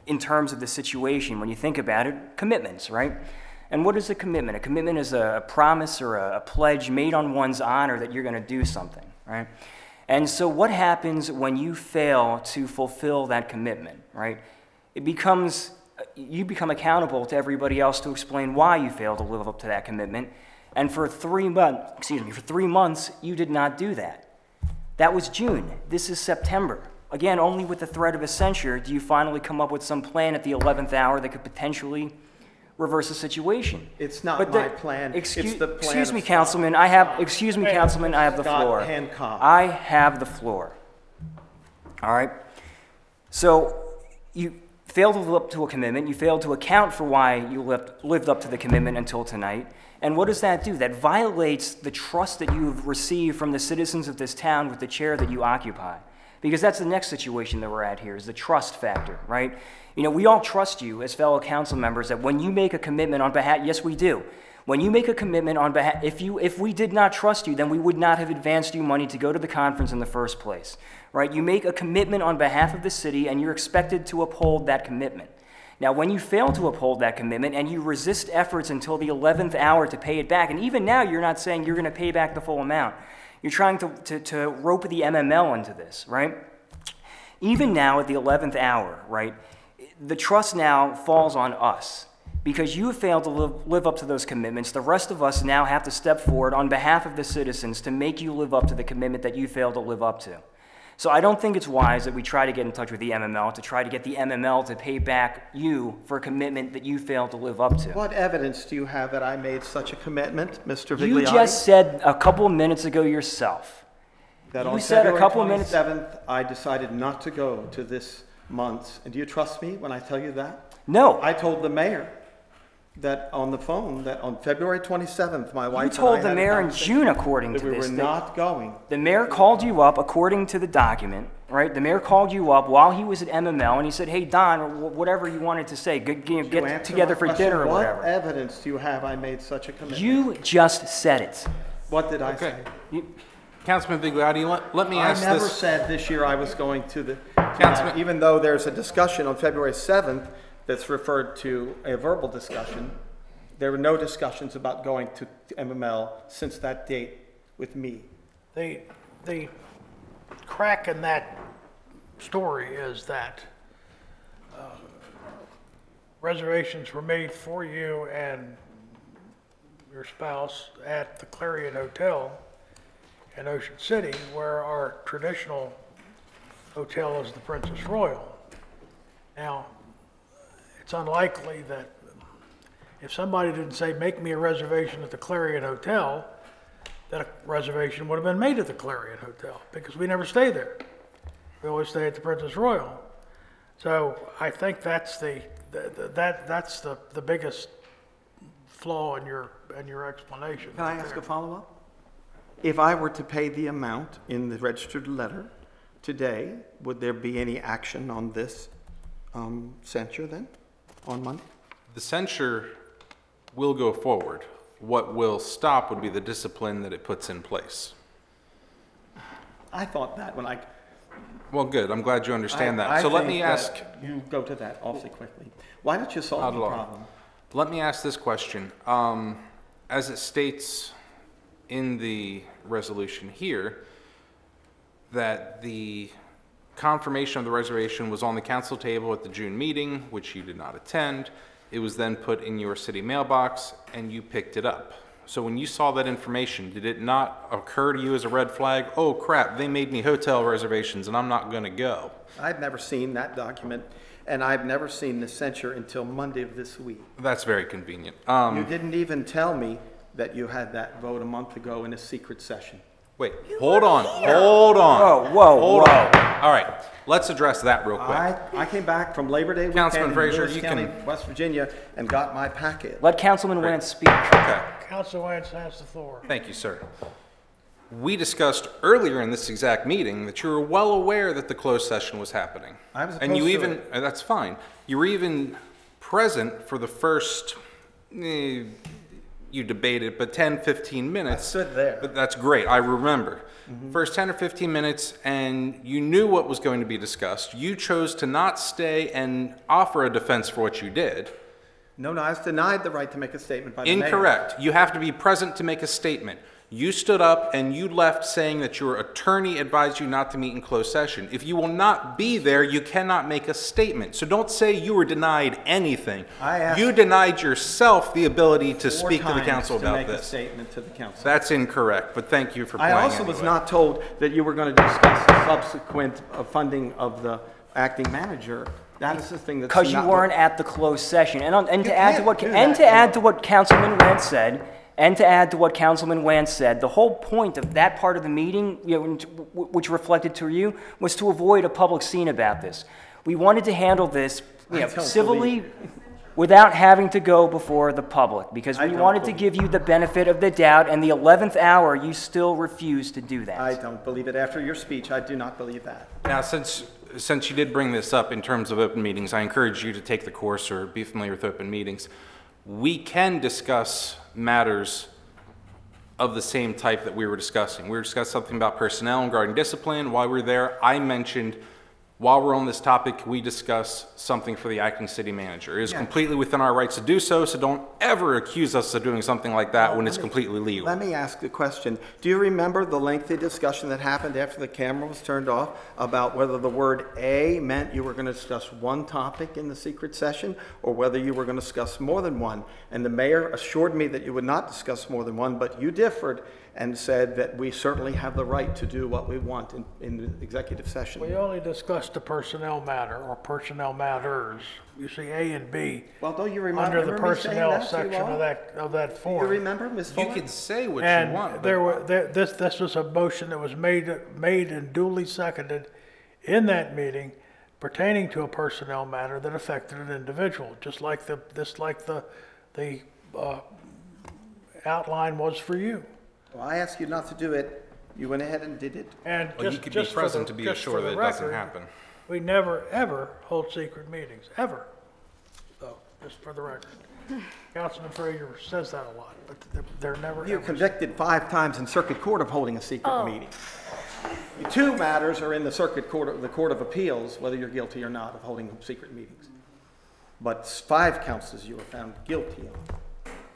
in terms of the situation, when you think about it, commitments, right? And what is a commitment? A commitment is a promise or a pledge made on one's honor that you're going to do something, right? And so what happens when you fail to fulfill that commitment, right? It becomes you become accountable to everybody else to explain why you failed to live up to that commitment. And for 3 months, for 3 months, you did not do that. That was June. This is September. Again, only with the threat of a censure do you finally come up with some plan at the 11th hour that could potentially reverse the situation. It's not But my plan. It's the plan Excuse me, of Councilman. I have the Scott floor. Hancock. I have the floor. All right? So you failed to live up to a commitment. You failed to account for why you lived up to the commitment until tonight. And what does that do? That violates the trust that you've received from the citizens of this town with the chair that you occupy. Because that's the next situation that we're at here, is the trust factor, right? You know, we all trust you as fellow council members that when you make a commitment on behalf, yes, we do. When you make a commitment on behalf, if we did not trust you, then we would not have advanced you money to go to the conference in the first place, right? You make a commitment on behalf of the city and you're expected to uphold that commitment. Now, when you fail to uphold that commitment and you resist efforts until the 11th hour to pay it back, and even now you're not saying you're going to pay back the full amount. You're trying to rope the MML into this, right? Even now at the 11th hour, right, the trust now falls on us. Because you have failed to live up to those commitments, the rest of us now have to step forward on behalf of the citizens to make you live up to the commitment that you failed to live up to. So I don't think it's wise that we try to get in touch with the MML to try to get the MML to pay back you for a commitment that you failed to live up to. What evidence do you have that I made such a commitment, Mr. Vigliotti? You just said a couple of minutes ago yourself. That You on said a February couple of minutes- 27th, I decided not to go to this month's. And do you trust me when I tell you that? No. I told the mayor that on the phone that on February 27th, my wife You told the and I mayor had a in conversation June, according that to we this. were that not going. The mayor called you up, according to the document, right? The mayor called you up while he was at MML, and he said, hey, Don, or whatever you wanted to say, To get answer together my for question, dinner or what whatever. evidence do you have I made such a commitment? You just said it. What did I Okay. say? Councilman Vigliotti, let me ask I never this. said this year I was going to the, Councilman- even though there's a discussion on February 7th that's referred to a verbal discussion, there were no discussions about going to MML since that date with me. The crack in that story is that reservations were made for you and your spouse at the Clarion Hotel in Ocean City, where our traditional hotel is the Princess Royal. Now, it's unlikely that if somebody didn't say, make me a reservation at the Clarion Hotel, that a reservation would have been made at the Clarion Hotel, because we never stay there. We always stay at the Princess Royal. So I think that's the biggest flaw in your explanation. Can I ask a follow-up? If I were to pay the amount in the registered letter today, would there be any action on this censure then, on Monday? The censure will go forward. What will stop would be the discipline that it puts in place. I thought that when I... Well, good. I'm glad you understand that. I So let think me that ask, you go to that awfully quickly. Why don't you solve the Adlon. problem? let me ask this question. As it states in the resolution here, that the confirmation of the reservation was on the council table at the June meeting, which you did not attend. It was then put in your city mailbox and you picked it up. So when you saw that information, did it not occur to you as a red flag? Oh crap, they made me hotel reservations and I'm not gonna go. I've never seen that document, and I've never seen the censure until Monday of this week. That's very convenient. You didn't even tell me that you had that vote a month ago in a secret session. Wait, hold on, hold on. Whoa, whoa, Hold whoa. on. All right, let's address that real quick. I came back from Labor Day weekend Councilman in Frazier, Lewis you County, can- West Virginia, and got my packet. Let Councilman Wentz speak. Okay, Council Wentz has the floor. thank you, sir. We discussed earlier in this exact meeting that you were well aware that the closed session was happening. I was And you opposed to even, that's fine. You were even present for the first, you debated, but 10, 15 minutes. I stood there. But that's great, I remember. First 10 or 15 minutes, and you knew what was going to be discussed. You chose to not stay and offer a defense for what you did. No, I was denied the right to make a statement by the mayor. Incorrect. You have to be present to make a statement. You stood up and you left saying that your attorney advised you not to meet in closed session. If you will not be there, you cannot make a statement. So don't say you were denied anything. I asked You denied yourself the ability to 4 speak to the times council to about make a this. statement to the council. That's incorrect, but thank you for I playing also was anyway. not told that you were going to discuss the subsequent funding of the acting manager. That is the thing that's Because you not- weren't at the closed session. And You to add to can't what, do and that. to add to what Councilman Wentz said, the whole point of that part of the meeting, which reflected to you, was to avoid a public scene about this. We wanted to handle this, I don't civilly, believe without having to go before the public, because I we don't wanted to believe give you the benefit of the doubt, and the 11th hour, you still refused to do that. I don't believe it. After your speech, I do not believe that. Now, since you did bring this up in terms of open meetings, I encourage you to take the course or be familiar with open meetings. We can discuss matters of the same type that we were discussing. We were discussing something about personnel and regarding discipline. While we were there, I mentioned, while we're on this topic, we discuss something for the acting city manager. It is completely within our rights to do so, so don't ever accuse us of doing something like that when it's completely legal. Let me ask the question. Do you remember the lengthy discussion that happened after the camera was turned off about whether the word "a" meant you were going to discuss one topic in the secret session or whether you were going to discuss more than one? And the mayor assured me that you would not discuss more than one, but you differed and said that we certainly have the right to do what we want in the executive session. We only discussed the personnel matter or personnel matters. You see A and B Well, don't you remember under the me saying personnel that to you section all? of that Do you form. remember, Ms. You Fuller? can say what you And want, this was a motion that was made and duly seconded in that meeting pertaining to a personnel matter that affected an individual, just like the outline was for you. Well, I asked you not to do it. You went ahead and did it. And Well, you just, could just be for present the- to be just for assured the that it doesn't record, happen. we never, ever hold secret meetings, ever. So, just for the record. Councilman Frazier says that a lot, but they're never, You're ever. convicted 5 times in circuit court of holding a secret meeting. 2 matters are in the circuit court, the Court of Appeals, whether you're guilty or not of holding secret meetings. But 5 counts you were found guilty of.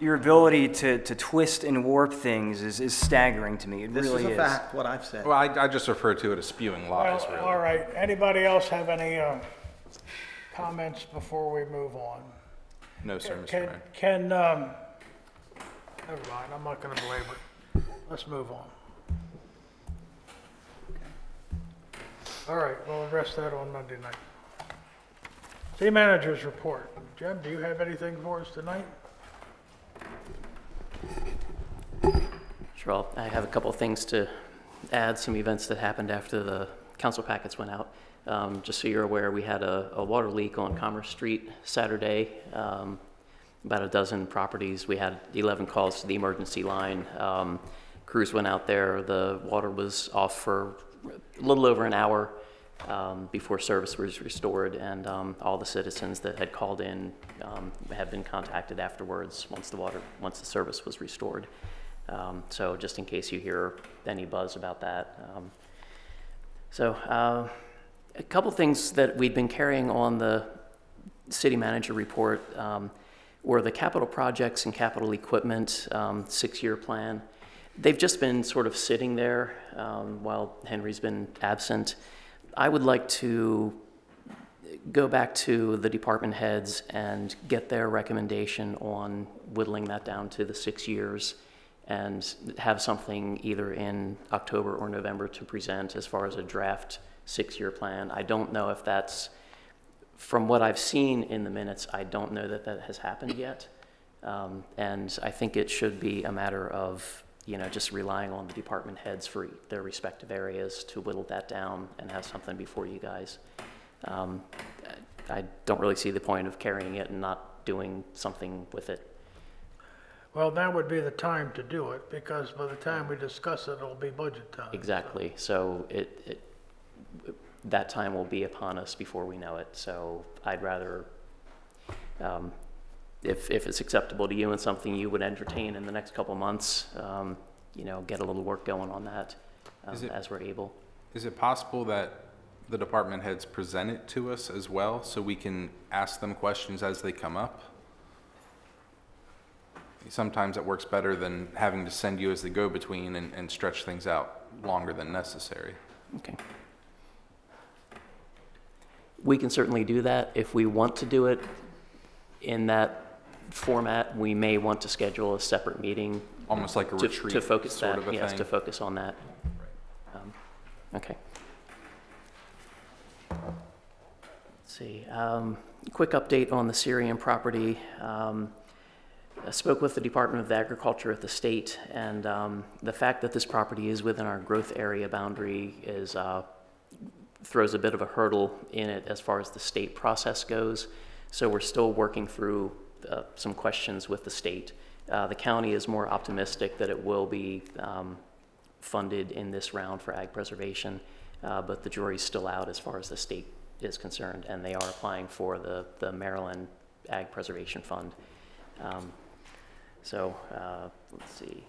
Your ability to twist and warp things is staggering to me. It This really is is. a fact, what I've said. Well, I just refer to it as spewing lies, Well, really. all right. Anybody else have any comments before we move on? No, sir, Mr. Can, Mayor. can, never mind, I'm not gonna belabor it. Let's move on. All right, we'll address that on Monday night. City Manager's report. Jim, do you have anything for us tonight? Sure, I have a couple of things to add, some events that happened after the council packets went out. Just so you're aware, we had a water leak on Commerce Street Saturday. About a dozen properties. We had 11 calls to the emergency line. Crews went out there. The water was off for a little over an hour before service was restored, and all the citizens that had called in have been contacted afterwards once the service was restored. So just in case you hear any buzz about that. A couple things that we've been carrying on the city manager report were the capital projects and capital equipment 6-year plan. They've just been sort of sitting there while Henry's been absent. I would like to go back to the department heads and get their recommendation on whittling that down to the 6 years and have something either in October or November to present as far as a draft 6-year plan. I don't know if that's, from what I've seen in the minutes, I don't know that that has happened yet. And I think it should be a matter of, just relying on the department heads for their respective areas to whittle that down and have something before you guys. I don't really see the point of carrying it and not doing something with it. Well, that would be the time to do it, because by the time we discuss it, it'll be budget time. Exactly. So that time will be upon us before we know it. So I'd rather, if it's acceptable to you and something you would entertain in the next couple months, get a little work going on that as we're able. Is it possible that the department heads present it to us as well, so we can ask them questions as they come up? sometimes it works better than having to send you as the go-between and stretch things out longer than necessary. Okay. We can certainly do that. If we want to do it in that format, we may want to schedule a separate meeting. Almost like a retreat To focus sort that, of a yes, thing. to focus on that. Okay. Let's see, quick update on the Syrian property. I spoke with the Department of Agriculture at the state, and the fact that this property is within our growth area boundary is throws a bit of a hurdle in it as far as the state process goes. So we're still working through some questions with the state. The county is more optimistic that it will be funded in this round for ag preservation, but the jury's still out as far as the state is concerned, and they are applying for the Maryland Ag Preservation Fund. Let's see.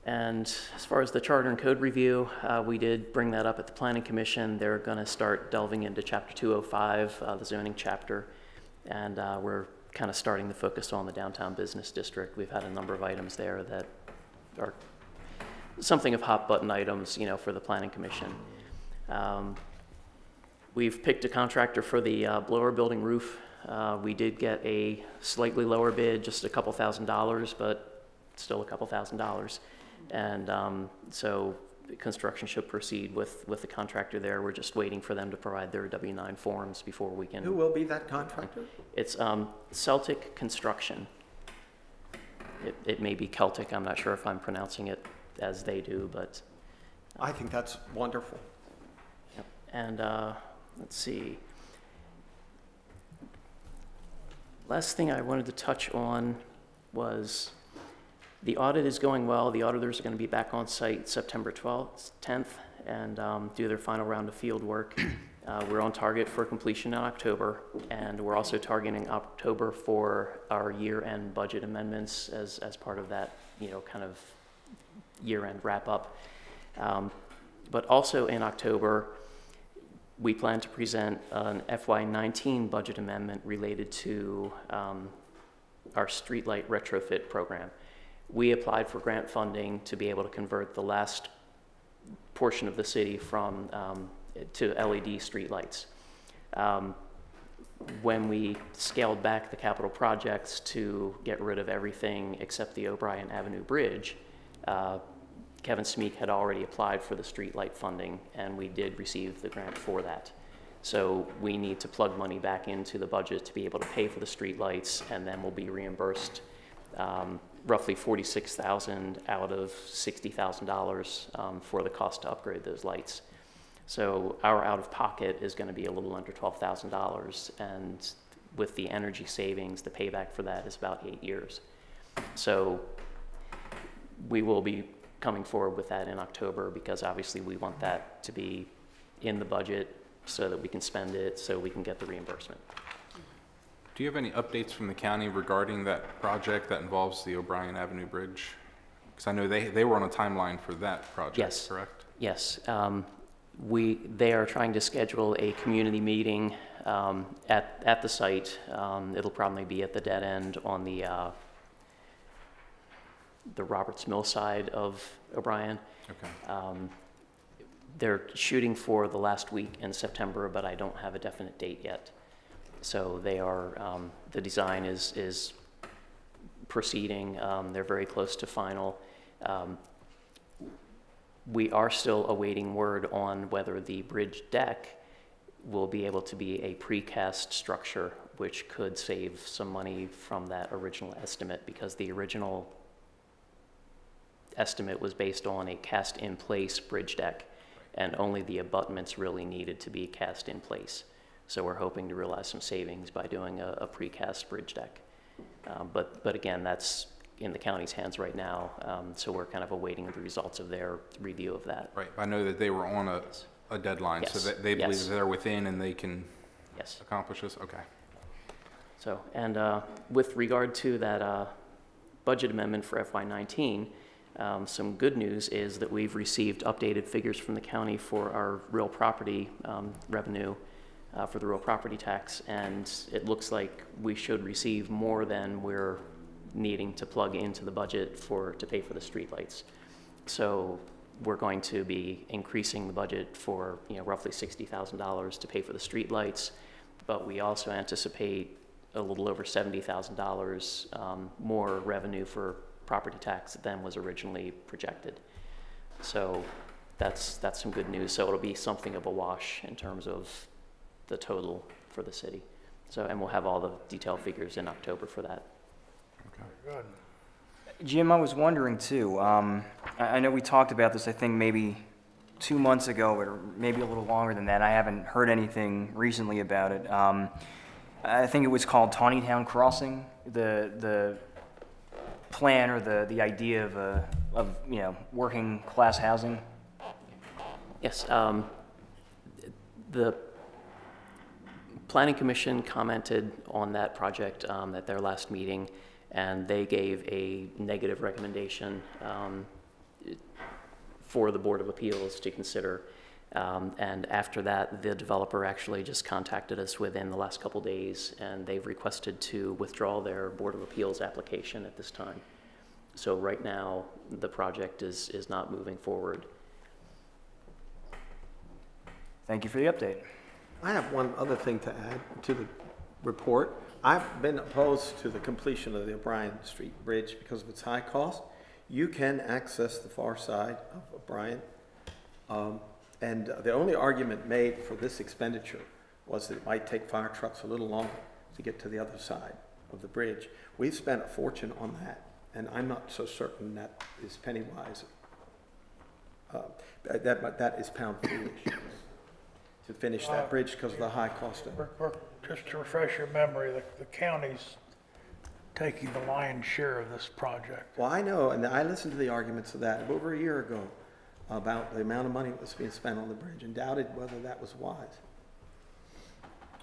And as far as the charter and code review, we did bring that up at the Planning Commission. They're going to start delving into Chapter 205, the zoning chapter, and we're kind of starting to focus on the downtown business district. We've had a number of items there that are something of hot button items, you know, for the Planning Commission. We've picked a contractor for the blower building roof. We did get a slightly lower bid, just a couple $1,000s, but still a couple $1,000s. And so construction should proceed with the contractor there. We're just waiting for them to provide their W-9 forms before we can. Who will be that contractor? It's Celtic Construction. It may be Celtic. I'm not sure if I'm pronouncing it as they do, but. I think that's wonderful. Yep. And let's see. Last thing I wanted to touch on was the audit is going well. The auditors are going to be back on site September 10th, and do their final round of field work. We're on target for completion in October, and we're also targeting October for our year-end budget amendments as part of that, you know, kind of year-end wrap-up. But also in October, we plan to present an FY19 budget amendment related to our streetlight retrofit program. We applied for grant funding to be able to convert the last portion of the city from to LED streetlights. When we scaled back the capital projects to get rid of everything except the O'Brien Avenue Bridge, Kevin Smeek had already applied for the streetlight funding, and we did receive the grant for that. So we need to plug money back into the budget to be able to pay for the streetlights, and then we'll be reimbursed roughly $46,000 out of $60,000 for the cost to upgrade those lights. So our out-of-pocket is going to be a little under $12,000, and with the energy savings, the payback for that is about 8 years. So we will be coming forward with that in October, because obviously we want that to be in the budget so that we can spend it, so we can get the reimbursement. Do you have any updates from the county regarding that project that involves the O'Brien Avenue Bridge? Because I know they were on a timeline for that project, Yes. correct? Yes. They are trying to schedule a community meeting at the site. It'll probably be at the dead end on the Roberts Mill side of O'Brien. Okay. They're shooting for the last week in September, but I don't have a definite date yet. So they are, the design is proceeding. They're very close to final. We are still awaiting word on whether the bridge deck will be able to be a precast structure, which could save some money from that original estimate, because the original estimate was based on a cast-in-place bridge deck, and only the abutments really needed to be cast in place. So we're hoping to realize some savings by doing a precast bridge deck. But again, that's in the county's hands right now, so we're kind of awaiting the results of their review of that. Right. I know that they were on a deadline, Yes. so that they believe Yes. they're within and they can Yes. accomplish this? Okay. So, and with regard to that budget amendment for FY19, some good news is that we've received updated figures from the county for our real property revenue for the real property tax, and it looks like we should receive more than we're needing to plug into the budget to pay for the streetlights. So we're going to be increasing the budget for, roughly $60,000 to pay for the streetlights, but we also anticipate a little over $70,000 more revenue for property tax than was originally projected. So that's some good news. So it'll be something of a wash in terms of the total for the city. So, and we'll have all the detailed figures in October for that. Good. Jim, I was wondering too, I know we talked about this, I think maybe 2 months ago, or maybe a little longer than that. I haven't heard anything recently about it. I think it was called Taneytown Crossing, the plan or the idea of working class housing. Yes, the Planning Commission commented on that project at their last meeting, and they gave a negative recommendation for the Board of Appeals to consider. And after that, the developer actually just contacted us within the last couple days, and they've requested to withdraw their Board of Appeals application at this time. So right now, the project is not moving forward. Thank you for the update. I have one other thing to add to the report. I've been opposed to the completion of the O'Brien Street Bridge because of its high cost. You can access the far side of O'Brien, and the only argument made for this expenditure was that it might take fire trucks a little longer to get to the other side of the bridge. We've spent a fortune on that, and I'm not so certain that is penny wise. That is pound foolish to finish that bridge because of the high cost of it. Just to refresh your memory, the county's taking the lion's share of this project. Well, I know, and I listened to the arguments of that over a year ago about the amount of money that was being spent on the bridge and doubted whether that was wise.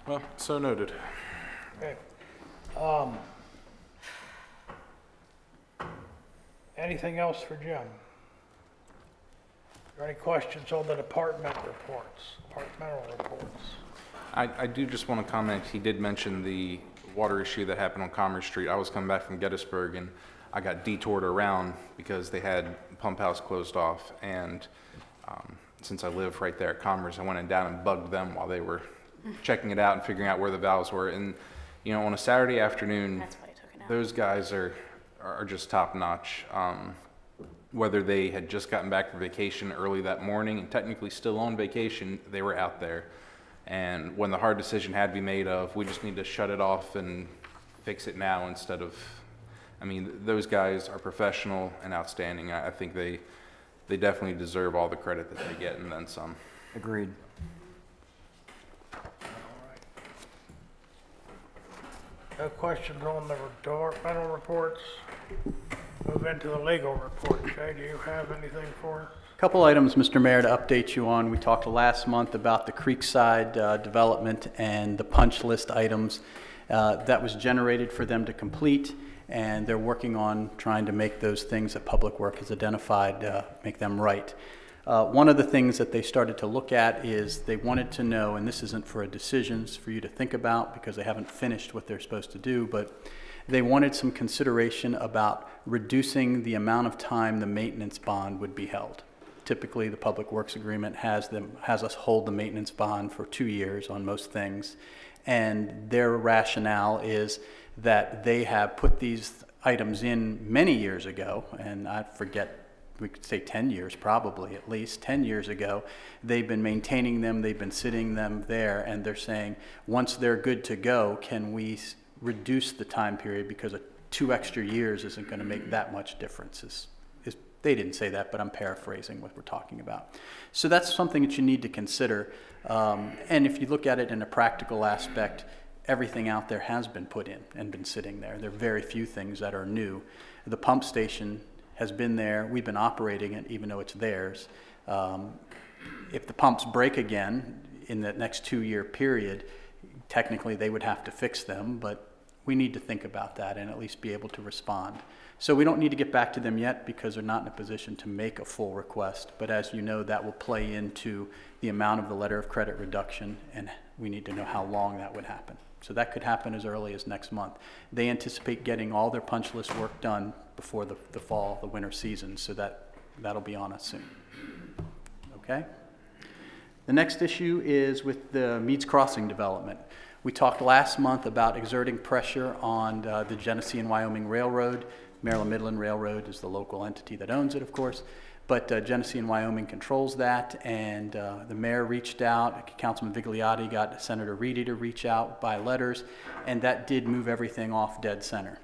Well, so noted. Okay. Anything else for Jim? Are there any questions on the departmental reports? I do just want to comment, he did mention the water issue that happened on Commerce Street. I was coming back from Gettysburg and I got detoured around because they had pump house closed off, and since I live right there at Commerce, I went in down and bugged them while they were checking it out and figuring out where the valves were. And on a Saturday afternoon, That's why I took it out. those guys are just top notch. Whether they had just gotten back from vacation early that morning and technically still on vacation, they were out there. And when the hard decision had to be made of, we just need to shut it off and fix it now instead of, those guys are professional and outstanding. I think they definitely deserve all the credit that they get and then some. Agreed. No questions on the departmental reports? Move into the legal report. Jay, do you have anything for us? Couple items, Mr. Mayor, to update you on. We talked last month about the Creekside development and the punch list items that was generated for them to complete, and they're working on trying to make those things that Public Works has identified, make them right. One of the things that they started to look at is they wanted to know, and this isn't for a decision, it's for you to think about because they haven't finished what they're supposed to do, but they wanted some consideration about reducing the amount of time the maintenance bond would be held. Typically, the Public Works Agreement has us hold the maintenance bond for 2 years on most things, and their rationale is that they have put these items in many years ago, and I forget, we could say 10 years probably, at least 10 years ago. They've been maintaining them, they've been sitting them there, and they're saying, once they're good to go, can we reduce the time period because 2 extra years isn't going to make that much difference. They didn't say that, but I'm paraphrasing what we're talking about. So that's something that you need to consider. And if you look at it in a practical aspect, everything out there has been put in and been sitting there. There are very few things that are new. The pump station has been there. We've been operating it even though it's theirs. If the pumps break again in the next 2-year period, technically they would have to fix them, but we need to think about that and at least be able to respond. So we don't need to get back to them yet because they're not in a position to make a full request, but as you know, that will play into the amount of the letter of credit reduction, and we need to know how long that would happen. So that could happen as early as next month. They anticipate getting all their punch list work done before the fall, the winter season, so that'll be on us soon. Okay? The next issue is with the Meads Crossing development. We talked last month about exerting pressure on the Genesee and Wyoming Railroad. Maryland Midland Railroad is the local entity that owns it, of course. But Genesee and Wyoming controls that, and the mayor reached out. Councilman Vigliotti got Senator Reedy to reach out by letters, and that did move everything off dead center.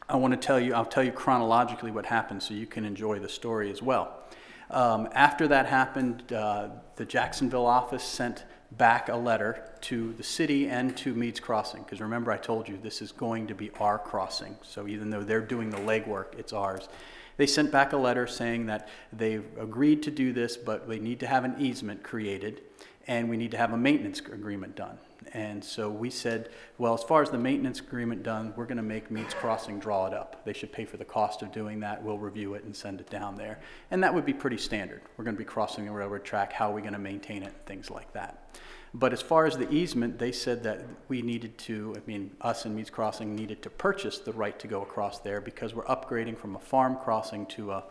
I'll tell you chronologically what happened so you can enjoy the story as well. After that happened, the Jacksonville office sent back a letter to the city and to Meads Crossing, because remember I told you this is going to be our crossing, so even though they're doing the legwork, it's ours. They sent back a letter saying that they've agreed to do this, but they need to have an easement created, and we need to have a maintenance agreement done. And so we said, well, as far as the maintenance agreement done, we're going to make Meads Crossing draw it up. They should pay for the cost of doing that. We'll review it and send it down there. And that would be pretty standard. We're going to be crossing a railroad track. How are we going to maintain it? Things like that. But as far as the easement, they said that we needed to, us and Meads Crossing needed to purchase the right to go across there because we're upgrading from a farm crossing to a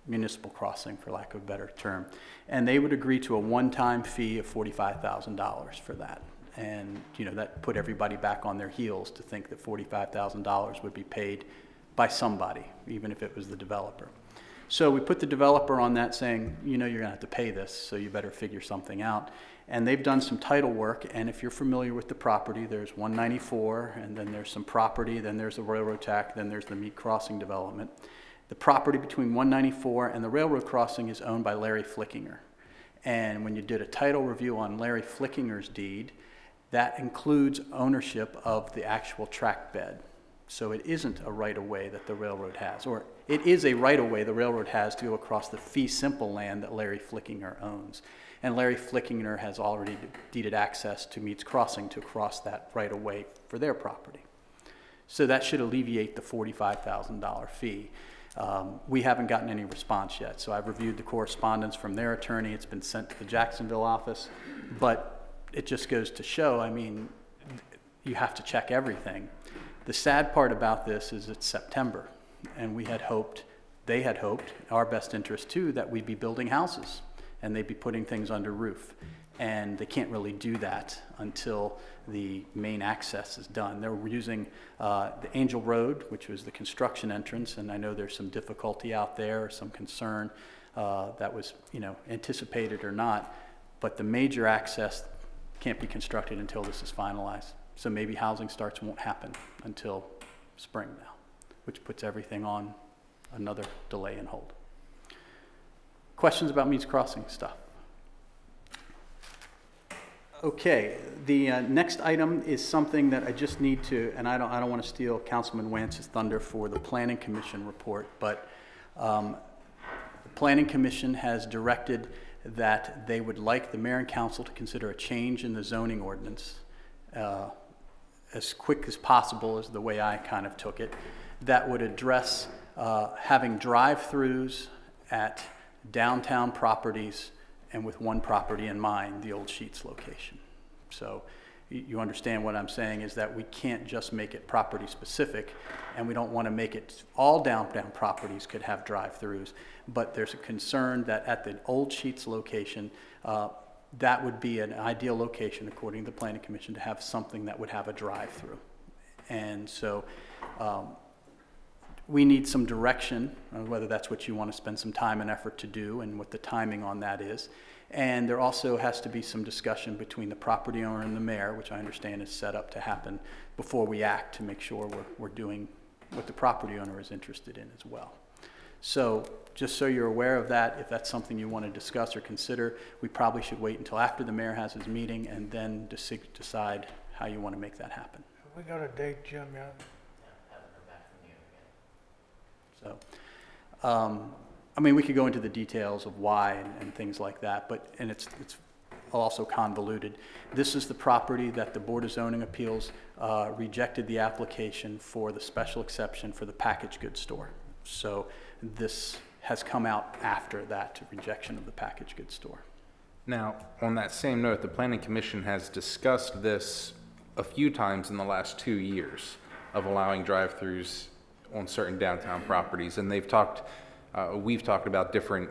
municipal crossing, for lack of a better term. And they would agree to a one-time fee of $45,000 for that. And, that put everybody back on their heels to think that $45,000 would be paid by somebody, even if it was the developer. So we put the developer on that saying, you're going to have to pay this, so you better figure something out. And they've done some title work, and if you're familiar with the property, there's 194, and then there's some property, then there's the railroad track, then there's the Mead Crossing development. The property between 194 and the railroad crossing is owned by Larry Flickinger. And when you did a title review on Larry Flickinger's deed, that includes ownership of the actual track bed. So it isn't a right-of-way that the railroad has, or it is a right-of-way the railroad has to go across the fee simple land that Larry Flickinger owns. And Larry Flickinger has already deeded access to Meads Crossing to cross that right-of-way for their property. So that should alleviate the $45,000 fee. We haven't gotten any response yet, so I've reviewed the correspondence from their attorney. It's been sent to the Jacksonville office, but it just goes to show, you have to check everything. The sad part about this is it's September, and we had hoped, they had hoped, our best interest too, that we'd be building houses and they'd be putting things under roof. And they can't really do that until the main access is done. They're using the Angel Road, which was the construction entrance, and I know there's some difficulty out there, or some concern that was anticipated or not, but the major access can't be constructed until this is finalized. So maybe housing starts won't happen until spring now, which puts everything on another delay and hold. Questions about Meads Crossing stuff? Okay, the next item is something that I just need to, and I don't want to steal Councilman Wance's thunder for the Planning Commission report, but the Planning Commission has directed that they would like the mayor and council to consider a change in the zoning ordinance as quick as possible, is the way I kind of took it, that would address having drive-throughs at downtown properties, and with one property in mind, the Old Sheets location. So you understand what I'm saying is that we can't just make it property specific, and we don't want to make it all downtown properties could have drive-throughs, but there's a concern that at the Old Sheets location, that would be an ideal location, according to the Planning Commission, to have something that would have a drive-through. And so we need some direction on whether that's what you want to spend some time and effort to do and what the timing on that is. And there also has to be some discussion between the property owner and the mayor, which I understand is set up to happen before we act, to make sure we're doing what the property owner is interested in as well. So just so you're aware of that, if that's something you want to discuss or consider, we probably should wait until after the mayor has his meeting and then decide how you want to make that happen. Have we got a date, Jim, yet? So, we could go into the details of why and things like that, but it's also convoluted. This is the property that the Board of Zoning Appeals rejected the application for the special exception for the packaged goods store. So this has come out after that rejection of the packaged goods store. Now, on that same note, the Planning Commission has discussed this a few times in the last 2 years of allowing drive-throughs on certain downtown properties, and we've talked about different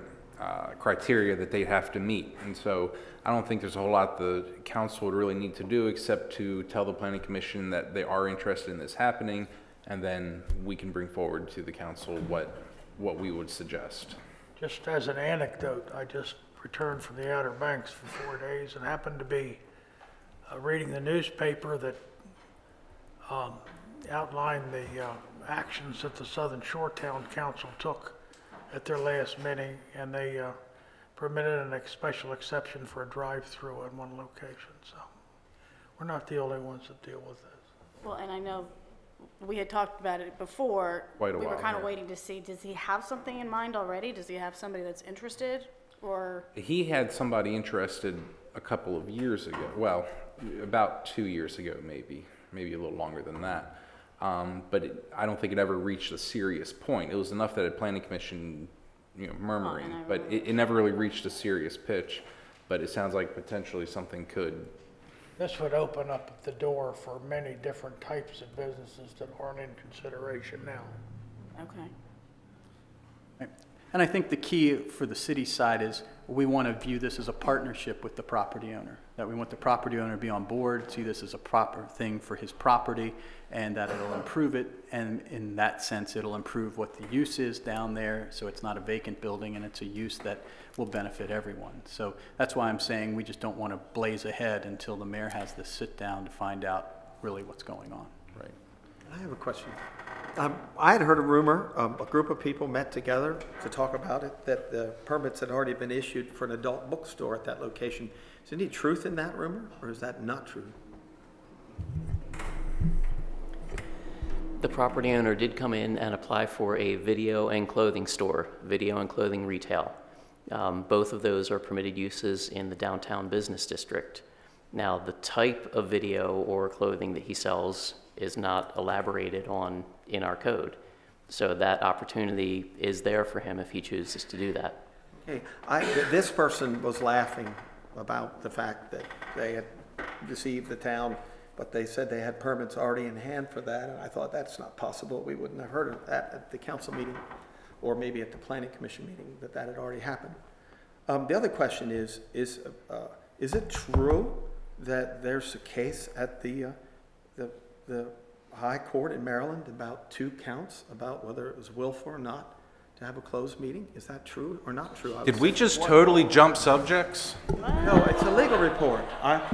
criteria that they'd have to meet. And so I don't think there's a whole lot the council would really need to do except to tell the planning commission that they are interested in this happening, and then we can bring forward to the council what we would suggest. Just as an anecdote, I just returned from the Outer Banks for 4 days and happened to be reading the newspaper that outlined the actions that the Southern Shoretown Council took at their last meeting, and they permitted a special exception for a drive-through in one location. So we're not the only ones that deal with this. Well, and I know we had talked about it before. Quite a We were while, kind of yeah. waiting to see, does he have something in mind already? Does he have somebody that's interested, or? He had somebody interested a couple of years ago, well, about 2 years ago, maybe a little longer than that. But I don't think it ever reached a serious point. It was enough that a planning commission, murmuring, but it never really reached a serious pitch. But it sounds like potentially something could. This would open up the door for many different types of businesses that aren't in consideration now. Okay. And I think the key for the city side is we want to view this as a partnership with the property owner, that we want the property owner to be on board, see this as a proper thing for his property, and that it'll improve it. And in that sense, it'll improve what the use is down there, so it's not a vacant building and it's a use that will benefit everyone. So that's why I'm saying we just don't want to blaze ahead until the mayor has this sit down to find out really what's going on. Right. I have a question. I had heard a rumor, a group of people met together to talk about it, that the permits had already been issued for an adult bookstore at that location. Is there any truth in that rumor, or is that not true? The property owner did come in and apply for a video and clothing store, video and clothing retail. Both of those are permitted uses in the downtown business district. Now, the type of video or clothing that he sells is not elaborated on in our code. So that opportunity is there for him if he chooses to do that. Okay, this person was laughing about the fact that they had deceived the town, but they said they had permits already in hand for that, and I thought that's not possible. We wouldn't have heard of that at the council meeting, or maybe at the planning commission meeting, that had already happened. The other question is it true that there's a case at the High Court in Maryland about 2 counts about whether it was willful or not to have a closed meeting? Is that true or not true? Did we just totally jump subjects? No, it's a legal report.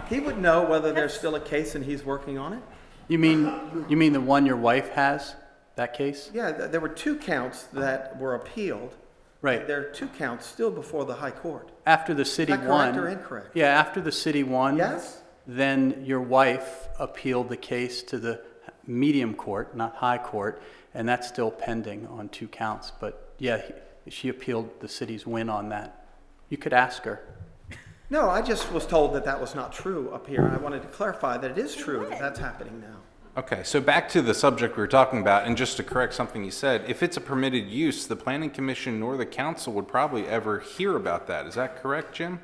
He would know whether there's still a case and he's working on it. You mean the one your wife has, that case? Yeah, there were 2 counts that were appealed. Right. There are 2 counts still before the High Court. After the city Is that won. correct or incorrect? Yeah, after the city won. Yes? Then your wife appealed the case to the medium court, not high court, and that's still pending on 2 counts. But yeah, she appealed the city's win on that. You could ask her. No, I just was told that that was not true up here. I wanted to clarify that it is true that that's happening now. Okay, so back to the subject we were talking about, and just to correct something you said, if it's a permitted use, the planning commission nor the council would probably ever hear about that. Is that correct, Jim?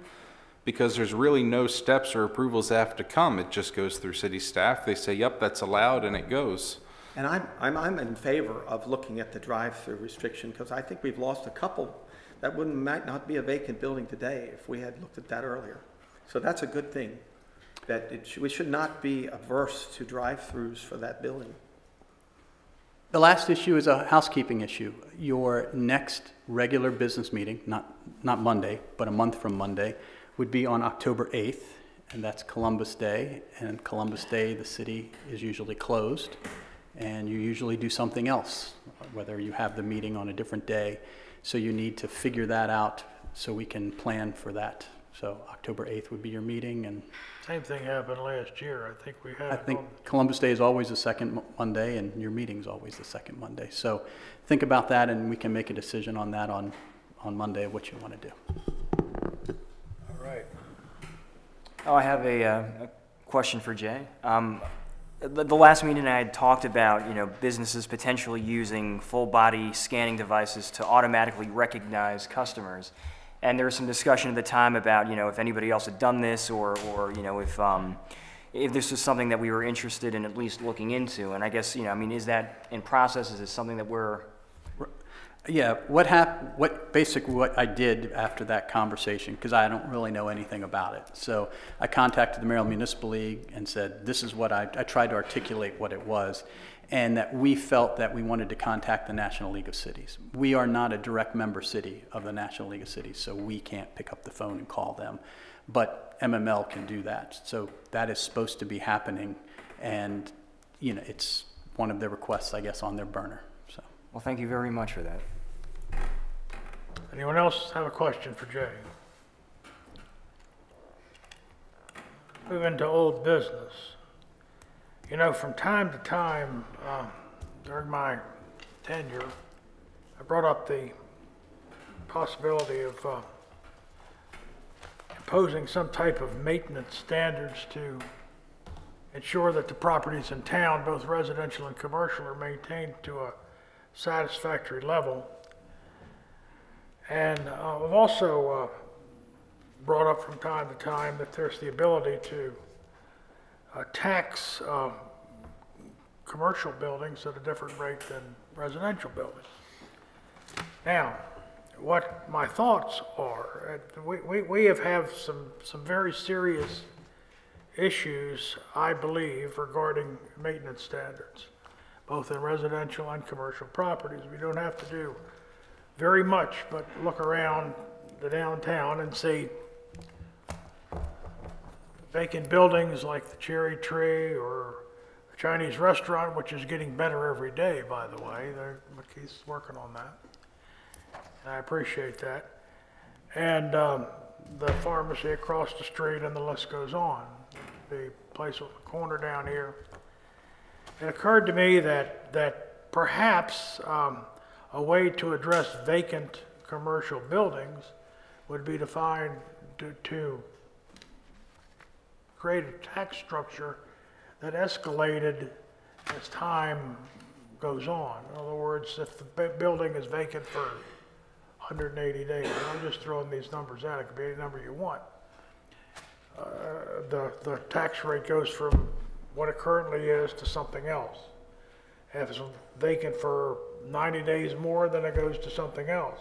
Because there's really no steps or approvals that have to come. It just goes through city staff. They say, yep, that's allowed, and it goes. And I'm in favor of looking at the drive-through restriction, because I think we've lost a couple that might not be a vacant building today if we had looked at that earlier. So that's a good thing, that we should not be averse to drive-throughs for that building. The last issue is a housekeeping issue. Your next regular business meeting, not Monday, but a month from Monday, would be on October 8th, and that's Columbus Day. And Columbus Day, the city is usually closed, and you usually do something else, whether you have the meeting on a different day. So you need to figure that out so we can plan for that. So October 8th would be your meeting, and Same thing happened last year. I think we had. I think Columbus Day is always the second Monday, and your meeting's always the second Monday. So think about that, and we can make a decision on that on Monday of what you want to do. All right. Oh, I have a question for Jay. The last meeting I had talked about, businesses potentially using full-body scanning devices to automatically recognize customers. And there was some discussion at the time about, if anybody else had done this or if, if this is something that we were interested in at least looking into. And I guess, I mean, is that in process? Is this something that we're... Yeah, basically what I did after that conversation, because I don't really know anything about it. So I contacted the Maryland Municipal League and said, this is what I tried to articulate what it was, and that we felt that we wanted to contact the National League of Cities. We are not a direct member city of the National League of Cities, so we can't pick up the phone and call them. But MML can do that. So that is supposed to be happening, and it's one of their requests, I guess, on their burner. So. Well, thank you very much for that. Anyone else have a question for Jay? Move into old business. From time to time during my tenure, I brought up the possibility of imposing some type of maintenance standards to ensure that the properties in town, both residential and commercial, are maintained to a satisfactory level. And I've also brought up from time to time that there's the ability to tax commercial buildings at a different rate than residential buildings. Now, what my thoughts are, we have some very serious issues, I believe, regarding maintenance standards, both in residential and commercial properties. We don't have to do very much but look around the downtown and see vacant buildings like the Cherry Tree or the Chinese restaurant, which is getting better every day, by the way. McKeith's working on that. And I appreciate that. And the pharmacy across the street, and the list goes on. The place on the corner down here. It occurred to me that perhaps a way to address vacant commercial buildings would be to create a tax structure that escalated as time goes on. In other words, if the building is vacant for 180 days, and I'm just throwing these numbers out, it could be any number you want, the tax rate goes from what it currently is to something else. If it's vacant for 90 days more, then it goes to something else.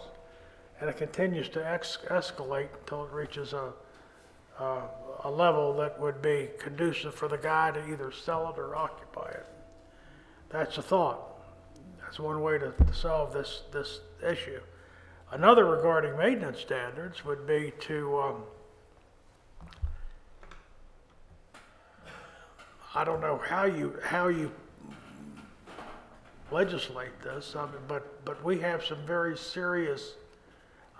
And it continues to escalate until it reaches a level that would be conducive for the guy to either sell it or occupy it. That's a thought. That's one way to solve this issue. Another regarding maintenance standards would be to, I don't know how you legislate this, but we have some very serious,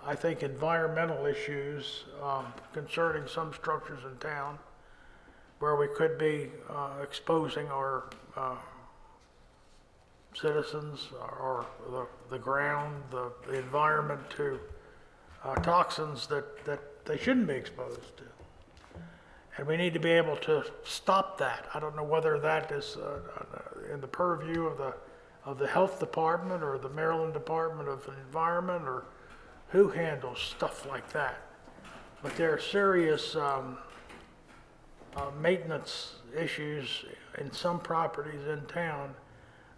I think, environmental issues concerning some structures in town where we could be exposing our citizens or the ground, the environment to toxins that they shouldn't be exposed to. And we need to be able to stop that. I don't know whether that is in the purview of the health department or the Maryland Department of Environment, or who handles stuff like that. But there are serious maintenance issues in some properties in town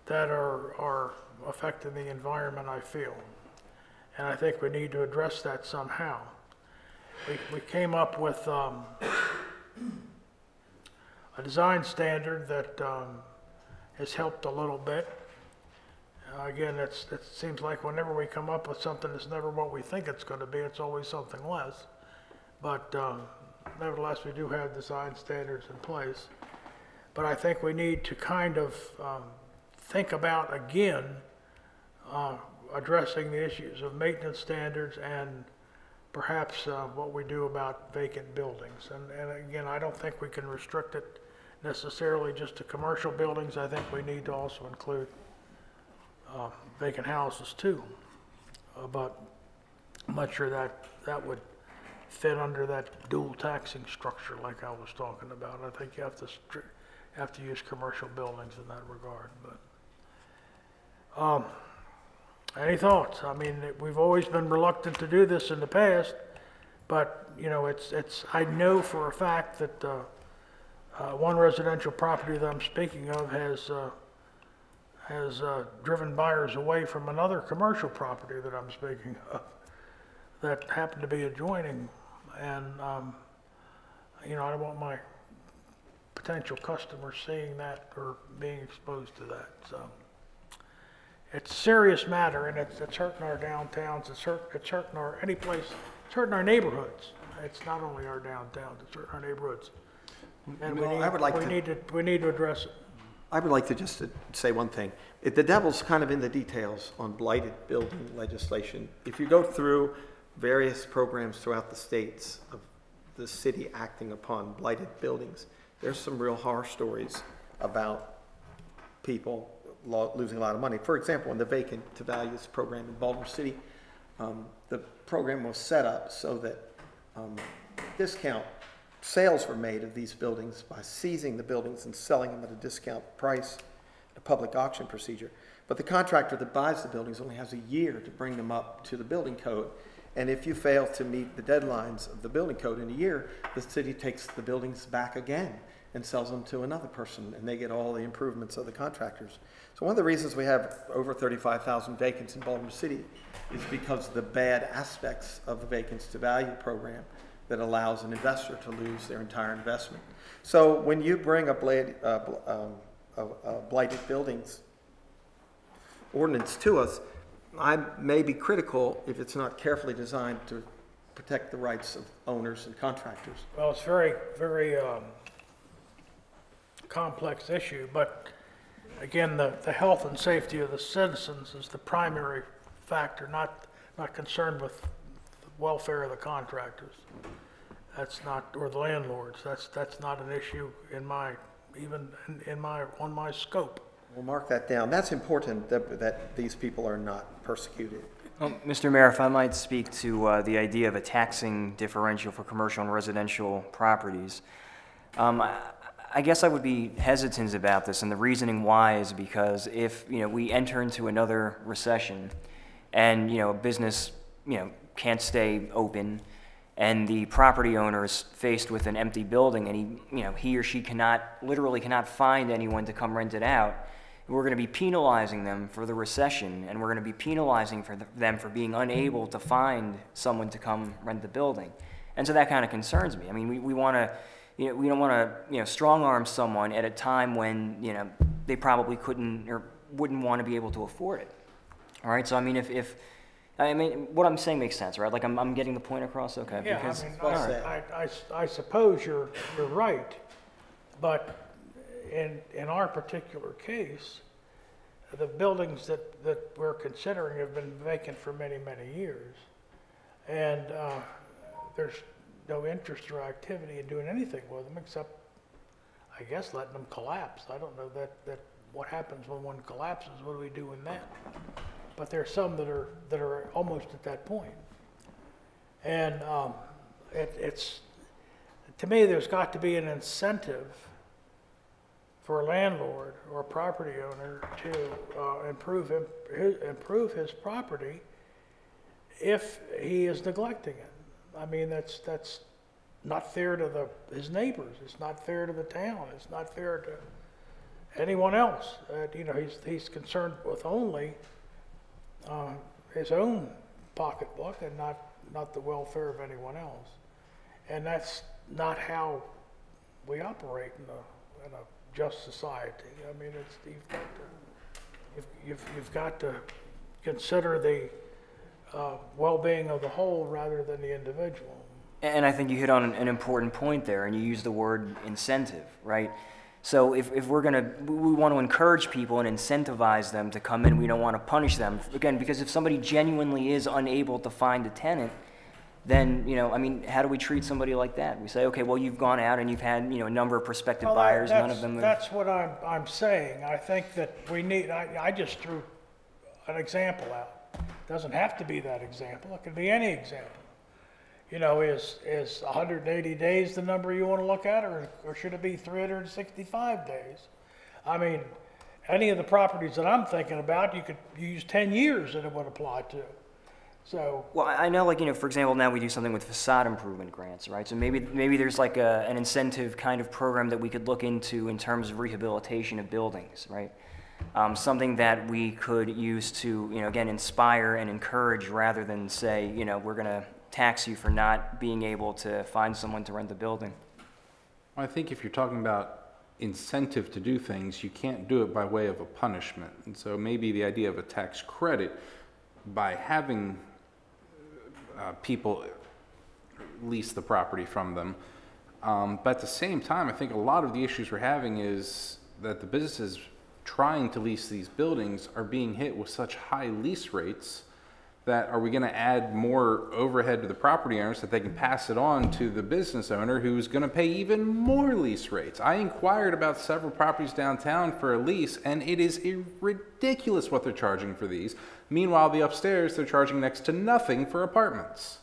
that are affecting the environment, I feel. And I think we need to address that somehow. We came up with a design standard that has helped a little bit. Again, it seems like whenever we come up with something, it's never what we think it's going to be. It's always something less. But nevertheless, we do have design standards in place. But I think we need to kind of think about, again, addressing the issues of maintenance standards and perhaps what we do about vacant buildings. And again, I don't think we can restrict it necessarily just to commercial buildings. I think we need to also include vacant houses too. But I'm not sure that would fit under that dual taxing structure like I was talking about. I think you have to use commercial buildings in that regard. But any thoughts? I mean, we've always been reluctant to do this in the past, but you know, I know for a fact that One residential property that I'm speaking of has driven buyers away from another commercial property that I'm speaking of that happened to be adjoining. And, you know, I don't want my potential customers seeing that or being exposed to that. So it's a serious matter, and it's hurting our downtowns. It's hurting our any place. It's hurting our neighborhoods. It's not only our downtowns. It's hurting our neighborhoods. And Well, we need to address it. I would like to just say one thing. The devil's kind of in the details on blighted building legislation. If you go through various programs throughout the states of the city acting upon blighted buildings, there's some real horror stories about people losing a lot of money. For example, in the vacant to values program in Baltimore City, the program was set up so that discount sales were made of these buildings by seizing the buildings and selling them at a discount price, a public auction procedure. But the contractor that buys the buildings only has a year to bring them up to the building code. And if you fail to meet the deadlines of the building code in a year, the city takes the buildings back again and sells them to another person, and they get all the improvements of the contractors. So one of the reasons we have over 35,000 vacants in Baltimore City is because of the bad aspects of the Vacants to Value program that allows an investor to lose their entire investment. So when you bring a blighted buildings ordinance to us, I may be critical if it's not carefully designed to protect the rights of owners and contractors. Well, it's very, very complex issue, but again, the health and safety of the citizens is the primary factor, not concerned with the welfare of the contractors. That's not, or the landlords. That's not an issue in my, even on my scope. We'll mark that down. That's important that these people are not persecuted. Mr. Mayor, if I might speak to the idea of a taxing differential for commercial and residential properties. I guess I would be hesitant about this, and the reasoning why is because if we enter into another recession, and a business can't stay open, and the property owner is faced with an empty building, and he or she literally cannot find anyone to come rent it out, we're going to be penalizing them for the recession, and we're going to be penalizing them for being unable to find someone to come rent the building, and so that kind of concerns me. I mean, we want to. We don't want to, strong arm someone at a time when, they probably couldn't or wouldn't want to be able to afford it. All right. So, I mean, what I'm saying makes sense, right? Like, I'm getting the point across. Okay. Yeah. Because, I suppose you're right, but in our particular case, the buildings that we're considering have been vacant for many, many years, and there's no interest or activity in doing anything with them except, I guess, letting them collapse. I don't know that what happens when one collapses. What do we do in that? But there are some that are almost at that point. And it's to me, there's got to be an incentive for a landlord or a property owner to improve his property if he is neglecting it. I mean, that's not fair to his neighbors. It's not fair to the town. It's not fair to anyone else. He's concerned with only his own pocketbook and not the welfare of anyone else. And that's not how we operate in a just society. I mean, you've got to consider the well-being of the whole rather than the individual. and I think you hit on an important point there, and you used the word incentive, right? So if we want to encourage people and incentivize them to come in, we don't want to punish them. Again, because if somebody genuinely is unable to find a tenant, then, how do we treat somebody like that? We say, okay, well, you've gone out and you've had, a number of prospective buyers, none of them have... That's what I'm saying. I think that we need, I just threw an example out. It doesn't have to be that example. It could be any example. Is 180 days the number you want to look at, or should it be 365 days? I mean, any of the properties that I'm thinking about, you could use 10 years that it would apply to. So, Well, I know, like, for example, now we do something with facade improvement grants, right? So maybe there's like an incentive kind of program that we could look into in terms of rehabilitation of buildings, right? Something that we could use to, again, inspire and encourage rather than say, we're going to tax you for not being able to find someone to rent the building. I think if you're talking about incentive to do things, you can't do it by way of a punishment. And so maybe the idea of a tax credit by having people lease the property from them. But at the same time, I think a lot of the issues we're having is that the businesses trying to lease these buildings are being hit with such high lease rates that are we going to add more overhead to the property owners that they can pass it on to the business owner who's going to pay even more lease rates? I inquired about several properties downtown for a lease, and it is ridiculous what they're charging for these. Meanwhile, the upstairs, they're charging next to nothing for apartments.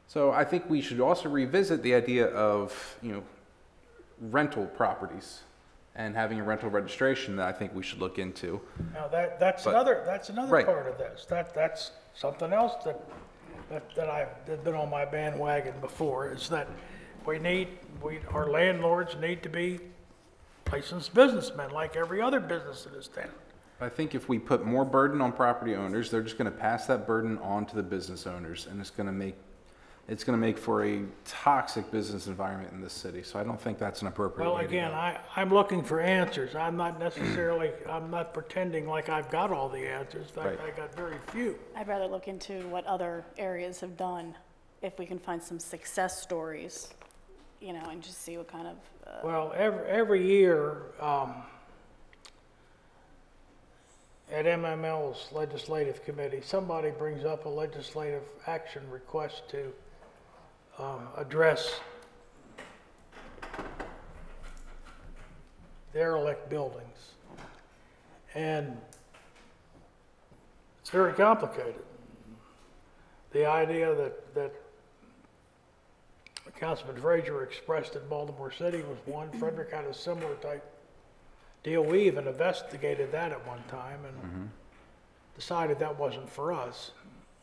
So I think we should also revisit the idea of, rental properties and having a rental registration that I think we should look into. now that's another Right. part of this. That's something else that I've been on my bandwagon before, is that our landlords need to be licensed businessmen like every other business in this town. I think if we put more burden on property owners, they're just going to pass that burden on to the business owners, and it's going to make for a toxic business environment in this city. So I don't think that's an appropriate Well, way to again, go. I'm looking for answers. I'm not pretending like I've got all the answers. In fact, Right. I got very few. I'd rather look into what other areas have done, if we can find some success stories, and just see what kind of, Well, every year, at MML's legislative committee, somebody brings up a legislative action request to address derelict buildings. And it's very complicated. The idea that Councilman Frazier expressed in Baltimore City was one. Frederick had a similar type deal. We even investigated that at one time and decided that wasn't for us.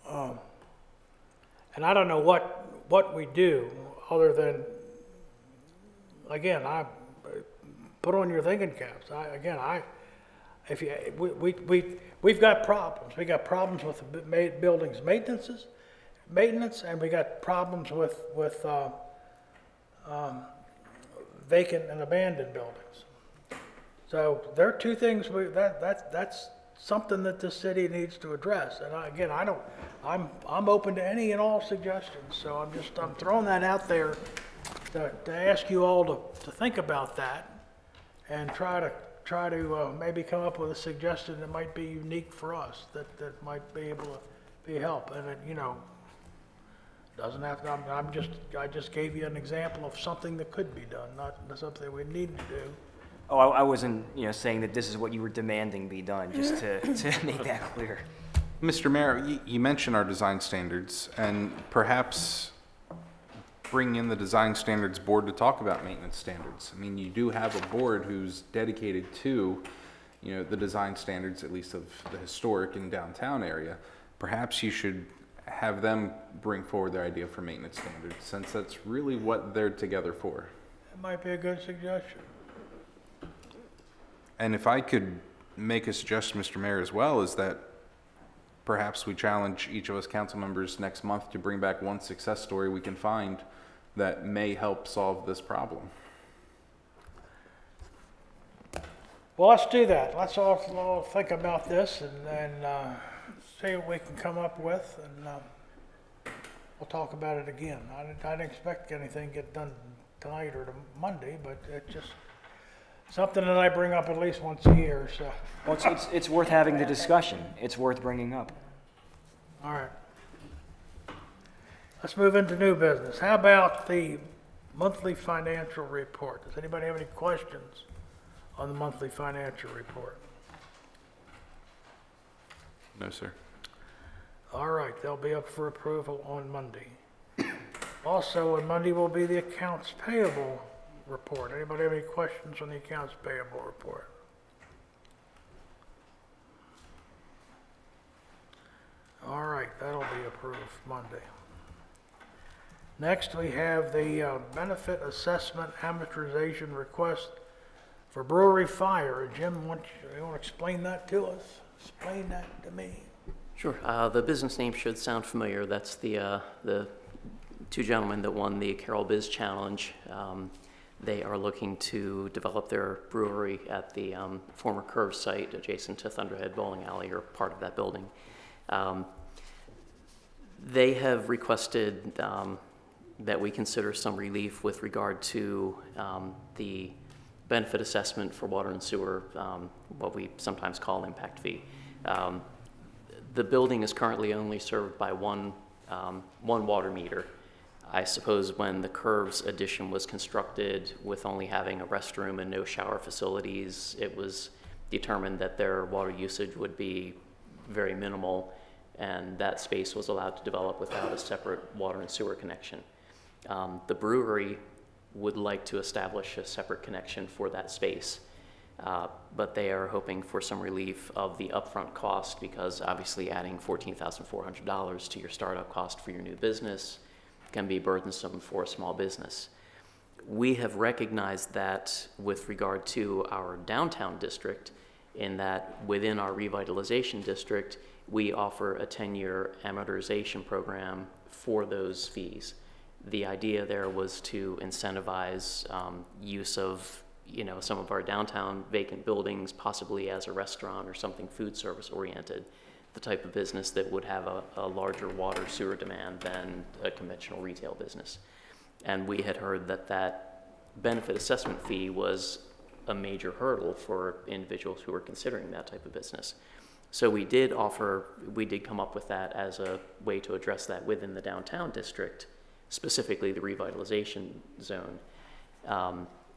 And I don't know what we do other than, again, I put on your thinking caps. We've got problems. We got problems with the buildings maintenance, and we got problems with vacant and abandoned buildings. So there are two things that's something that this city needs to address. And I'm open to any and all suggestions. So I'm throwing that out there to ask you all to think about that and try to maybe come up with a suggestion that might be unique for us, that might be able to be help. And it, doesn't have to. I just gave you an example of something that could be done, not something we need to do. Oh, I wasn't, saying that this is what you were demanding be done, just to make that clear. Mr. Mayor, you mentioned our design standards, and perhaps bring in the design standards board to talk about maintenance standards. I mean, you do have a board who's dedicated to, the design standards, at least of the historic and downtown area. Perhaps you should have them bring forward their idea for maintenance standards, since that's really what they're together for. That might be a good suggestion. And if I could make a suggestion, Mr. Mayor, as well, is that perhaps we challenge each of us council members next month to bring back one success story we can find that may help solve this problem. Well, let's do that. Let's all think about this and see what we can come up with, and we'll talk about it again. I didn't expect anything to get done tonight or Monday, but it's just something that I bring up at least once a year. So. Well, it's worth having the discussion. It's worth bringing up. All right. Let's move into new business. How about the monthly financial report? Does anybody have any questions on the monthly financial report? No, sir. All right, they'll be up for approval on Monday. Also, on Monday will be the accounts payable report. Anybody have any questions on the accounts payable report? All right, that'll be approved Monday. Next, we have the benefit assessment amortization request for brewery fire. Jim, you want to explain that to us? Explain that to me. Sure. The business name should sound familiar. That's the two gentlemen that won the Carol Biz Challenge. They are looking to develop their brewery at the former Curve site adjacent to Thunderhead Bowling Alley, or part of that building. They have requested that we consider some relief with regard to the benefit assessment for water and sewer, what we sometimes call impact fee. The building is currently only served by one water meter. I suppose when the Curves addition was constructed with only having a restroom and no shower facilities, it was determined that their water usage would be very minimal, and that space was allowed to develop without a separate water and sewer connection. The brewery would like to establish a separate connection for that space, but they are hoping for some relief of the upfront cost, because obviously adding $14,400 to your startup cost for your new business can be burdensome for a small business. We have recognized that with regard to our downtown district, in that within our revitalization district, we offer a 10-year amortization program for those fees. The idea there was to incentivize use of, some of our downtown vacant buildings, possibly as a restaurant or something food service oriented, the type of business that would have a larger water sewer demand than a conventional retail business. And we had heard that benefit assessment fee was a major hurdle for individuals who were considering that type of business. So we did come up with that as a way to address that within the downtown district, specifically the revitalization zone.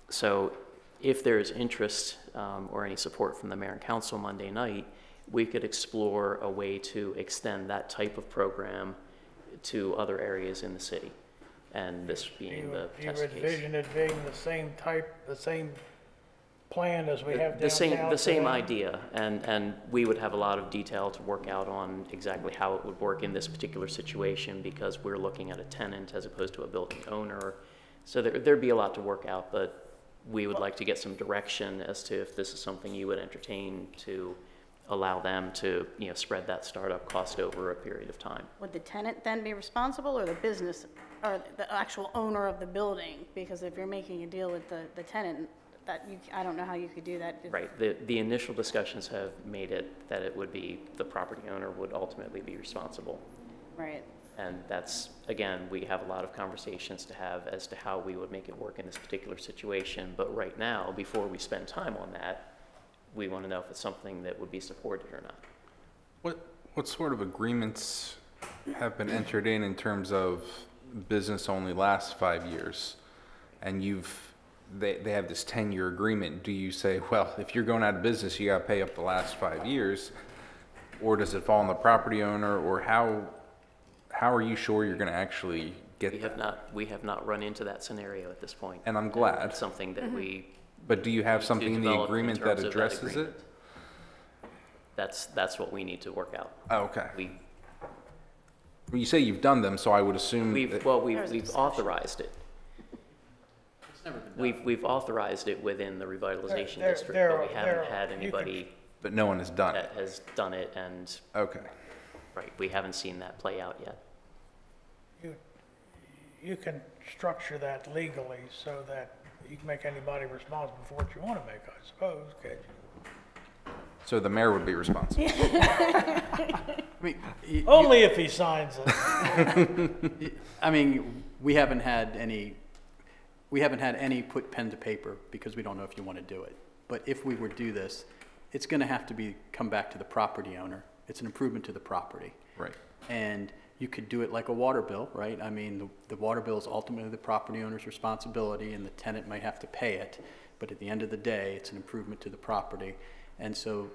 So if there's interest or any support from the mayor and council Monday night, we could explore a way to extend that type of program to other areas in the city, and this being the test case. Do you envision it being the same plan as we have downtown? The same idea, and we would have a lot of detail to work out on exactly how it would work in this particular situation, because we're looking at a tenant as opposed to a building owner. So there'd be a lot to work out, but we would like to get some direction as to if this is something you would entertain to allow them to spread that startup cost over a period of time. Would the tenant then be responsible, or the business, or the actual owner of the building? Because if you're making a deal with the tenant, I don't know how you could do that. Right. The initial discussions have made it that it would be the property owner would ultimately be responsible. Right. And that's, again, we have a lot of conversations to have as to how we would make it work in this particular situation. But right now, before we spend time on that, we want to know if it's something that would be supported or not. What sort of agreements have been entered in terms of business only lasts 5 years, and they have this 10-year agreement? Do you say, well, if you're going out of business, you got to pay up the last 5 years, or does it fall on the property owner, or how are you sure you're going to actually get We have not run into that scenario at this point. And I'm glad. It's something that we. But do you have something in the agreement that addresses it? That's what we need to work out. Oh, okay. Well, you say you've done them, so I would assume we've authorized it. It's never been done. We've authorized it within the revitalization district, but we haven't had anybody but no one has done that it. has done it, and Okay. right, we haven't seen that play out yet. You can structure that legally so that you can make anybody responsible for what you want to make, I suppose, can't you? So the mayor would be responsible. I mean, Only if he signs it. I mean, we haven't had any put pen to paper because we don't know if you want to do it. But if we were to do this, it's going to have to come back to the property owner. It's an improvement to the property. Right. And you could do it like a water bill, right? I mean, the water bill is ultimately the property owner's responsibility, and the tenant might have to pay it. But at the end of the day, it's an improvement to the property. And so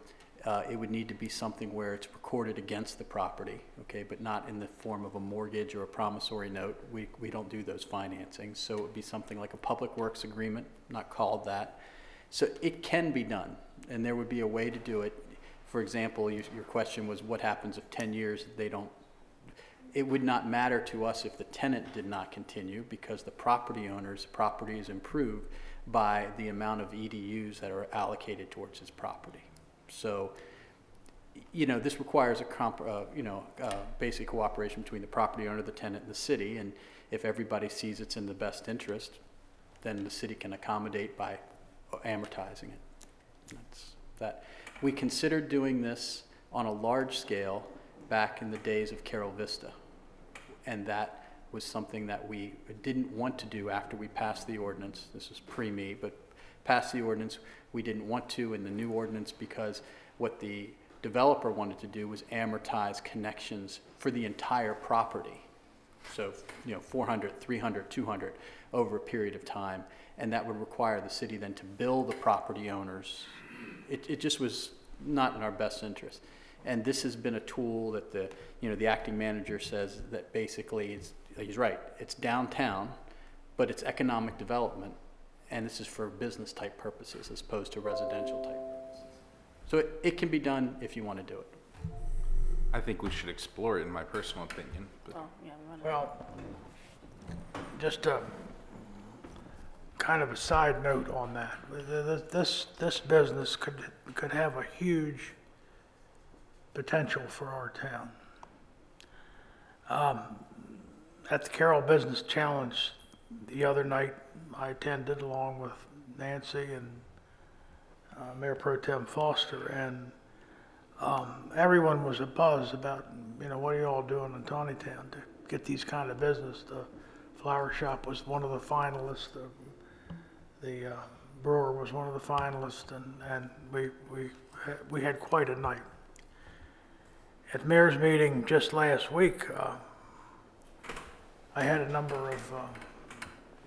it would need to be something where it's recorded against the property, okay, but not in the form of a mortgage or a promissory note. We don't do those financings. So it would be something like a public works agreement, not called that. So it can be done, and there would be a way to do it For example, your question was what happens if 10 years they don't. It would not matter to us if the tenant did not continue, because the property owner's property is improved by the amount of EDUs that are allocated towards his property. So, this requires a basic cooperation between the property owner, the tenant, and the city. And if everybody sees it's in the best interest, then the city can accommodate by amortizing it. That's that. We considered doing this on a large scale back in the days of Carol Vista. And that was something that we didn't want to do after we passed the ordinance. This is pre-me, but passed the ordinance. We didn't want to in the new ordinance because what the developer wanted to do was amortize connections for the entire property. So, 400, 300, 200 over a period of time. And that would require the city then to bill the property owners. It just was not in our best interest. And this has been a tool that the acting manager says that basically he's right. It's downtown, but it's economic development, and this is for business type purposes as opposed to residential type purposes. So it can be done if you want to do it. I think we should explore it, in my personal opinion. But. Well, yeah, we wanna. Well, just a kind of a side note on that. This business could have a huge potential for our town. At the Carroll Business Challenge the other night, I attended along with Nancy and Mayor Pro Tem Foster, and everyone was abuzz about, what are you all doing in Taneytown to get these kind of business. The flower shop was one of the finalists. The brewer was one of the finalists, and we had quite a night. At mayor's meeting just last week, I had a number of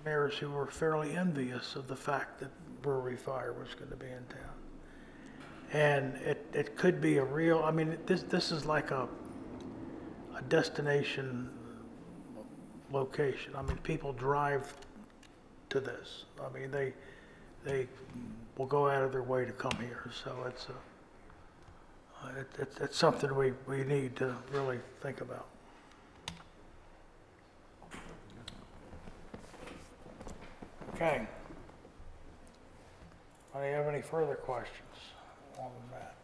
mayors who were fairly envious of the fact that Brewery Fire was going to be in town. And it could be a real, this is like a destination location. People drive to this. They will go out of their way to come here. So it's something we need to really think about. Okay. Do you have any further questions on that?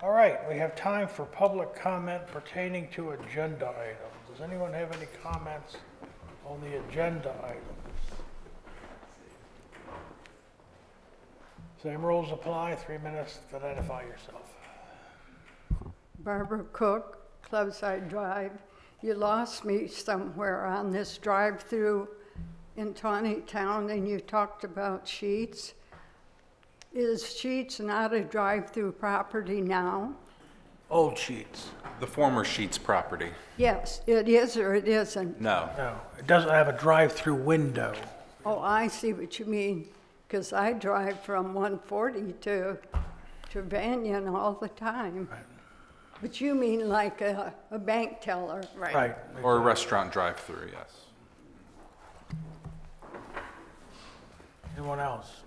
All right, we have time for public comment pertaining to agenda items. Does anyone have any comments on the agenda items? Same rules apply, 3 minutes to identify yourself. Barbara Cook, Clubside Drive. You lost me somewhere on this drive-through in Taneytown, and you talked about Sheets. Is Sheets not a drive-through property now? Old Sheets. The former Sheets property. Yes, it is or it isn't? No. No, it doesn't have a drive-through window. Oh, I see what you mean, because I drive from 140 to Trevanion all the time. Right. But you mean like a bank teller? Right. Or a restaurant drive-through, yes. Anyone else?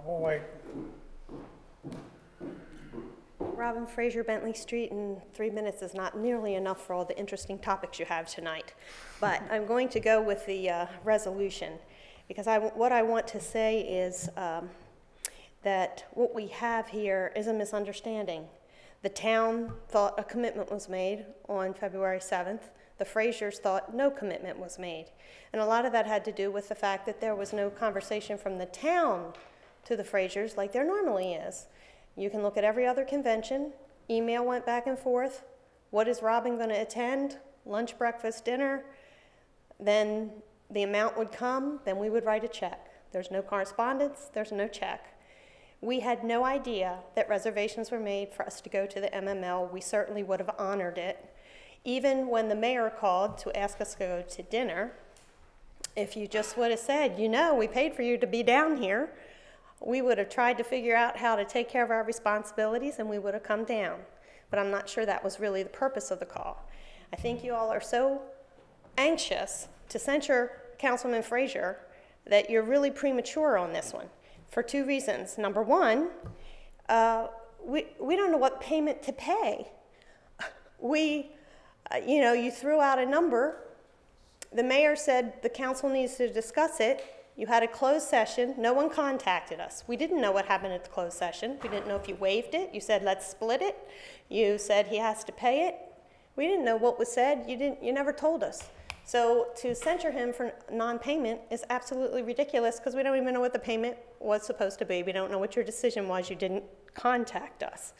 We'll wait. Robin Fraser, Bentley Street, and 3 minutes is not nearly enough for all the interesting topics you have tonight. But I'm going to go with the resolution, because what I want to say is that what we have here is a misunderstanding. The town thought a commitment was made on February 7th. The Frasers thought no commitment was made. And a lot of that had to do with the fact that there was no conversation from the town to the Frasers like there normally is. You can look at every other convention. Email went back and forth. What is Robin going to attend? Lunch, breakfast, dinner. Then the amount would come, then we would write a check. There's no correspondence, there's no check. We had no idea that reservations were made for us to go to the MML. We certainly would have honored it. Even when the mayor called to ask us to go to dinner, if you just would have said, we paid for you to be down here, we would have tried to figure out how to take care of our responsibilities and we would have come down. But I'm not sure that was really the purpose of the call. I think you all are so anxious to censure Councilman Frazier that you're really premature on this one for two reasons. Number one, we don't know what payment to pay. You threw out a number. The mayor said the council needs to discuss it. You had a closed session. No one contacted us. We didn't know what happened at the closed session. We didn't know if you waived it. You said, let's split it. You said he has to pay it. We didn't know what was said. You never told us. So to censure him for non-payment is absolutely ridiculous because we don't even know what the payment was supposed to be. We don't know what your decision was. You didn't contact us.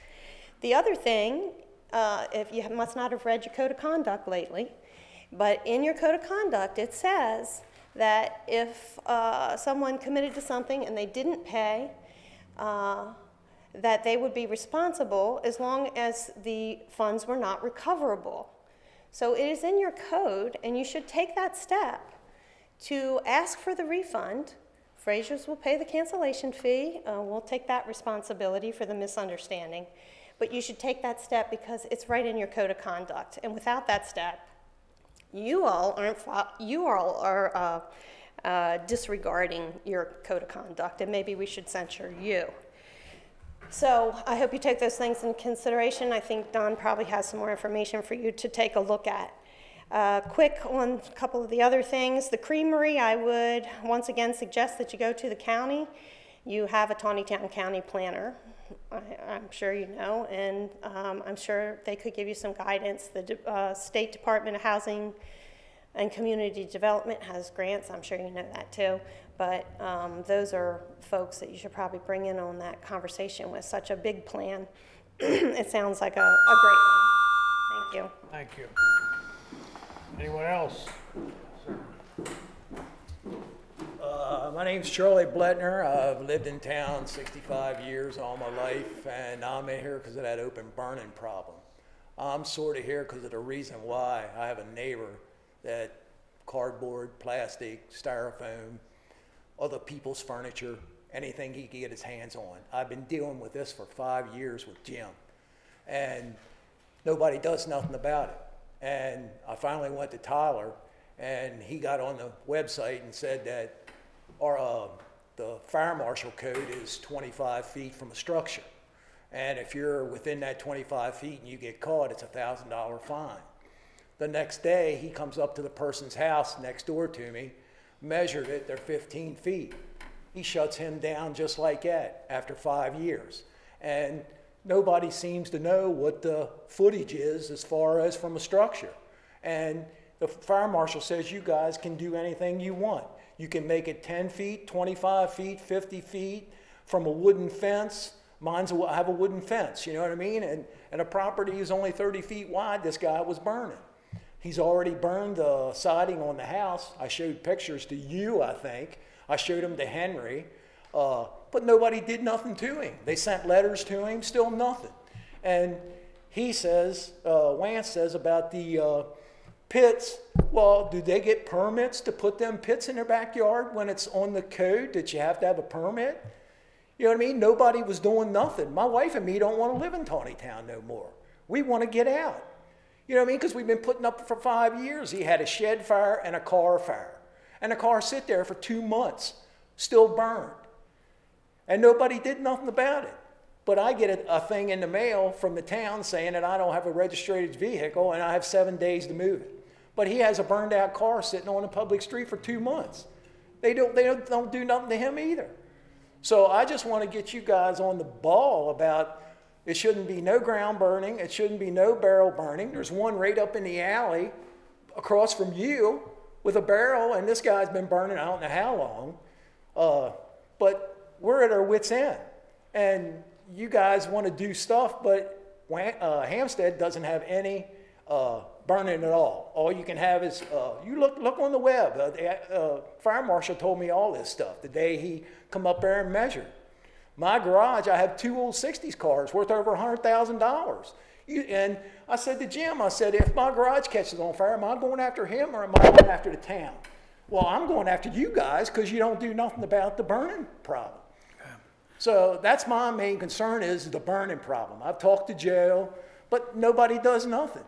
The other thing, if you must not have read your code of conduct lately, but in your code of conduct it says that if someone committed to something and they didn't pay, that they would be responsible as long as the funds were not recoverable. So it is in your code, and you should take that step to ask for the refund. Frazier's will pay the cancellation fee. We'll take that responsibility for the misunderstanding. But you should take that step because it's right in your code of conduct. And without that step, you all are disregarding your code of conduct, and maybe we should censure you. So I hope you take those things into consideration. I think Don probably has some more information for you to take a look at. Quick on a couple of the other things. The creamery, I would once again suggest that you go to the county. You have a Taneytown County planner, I'm sure you know, and I'm sure they could give you some guidance. The State Department of Housing and Community Development has grants. I'm sure you know that too. But those are folks that you should probably bring in on that conversation with such a big plan. It sounds like a great one. Thank you. Thank you. Anyone else? My name's Charlie Bletner. I've lived in town 65 years all my life, and I'm in here because of that open burning problem. I'm sort of here because of the reason why. I have a neighbor that cardboard, plastic, styrofoam, other people's furniture, anything he can get his hands on. I've been dealing with this for 5 years with Jim, and nobody does nothing about it. And I finally went to Tyler, and he got on the website and said that the fire marshal code is 25 feet from a structure. And if you're within that 25 feet and you get caught, it's a $1,000 fine. The next day, he comes up to the person's house next door to me, measured it, they're 15 feet. He shuts him down just like that after 5 years. And nobody seems to know what the footage is as far as from a structure. And the fire marshal says you guys can do anything you want. You can make it 10 feet, 25 feet, 50 feet from a wooden fence. I have a wooden fence, you know what I mean? And a property is only 30 feet wide, this guy was burning. He's already burned the siding on the house. I showed pictures to you, I think. I showed them to Henry, but nobody did nothing to him. They sent letters to him, still nothing. And he says, Wance says about the pits, well, do they get permits to put them pits in their backyard when it's on the code that you have to have a permit? You know what I mean? Nobody was doing nothing. My wife and me don't want to live in Taneytown no more. We want to get out. You know what I mean? Because we've been putting up for 5 years. He had a shed fire and a car fire. And the car sit there for 2 months, still burned. And nobody did nothing about it. But I get a thing in the mail from the town saying that I don't have a registered vehicle and I have 7 days to move it. But he has a burned out car sitting on a public street for 2 months. They don't do nothing to him either. So I just want to get you guys on the ball about it shouldn't be no ground burning. It shouldn't be no barrel burning. There's one right up in the alley across from you with a barrel, and this guy's been burning I don't know how long. But we're at our wits' end. And you guys want to do stuff, but Hampstead doesn't have any burning at all. All you can have is, you look on the web. The fire marshal told me all this stuff the day he come up there and measured. My garage, I have 2 old 60s cars worth over $100,000. And I said to Jim, I said, if my garage catches on fire, am I going after him or am I going after the town? Well, I'm going after you guys because you don't do nothing about the burning problem. So that's my main concern is the burning problem. I've talked to Joe, but nobody does nothing.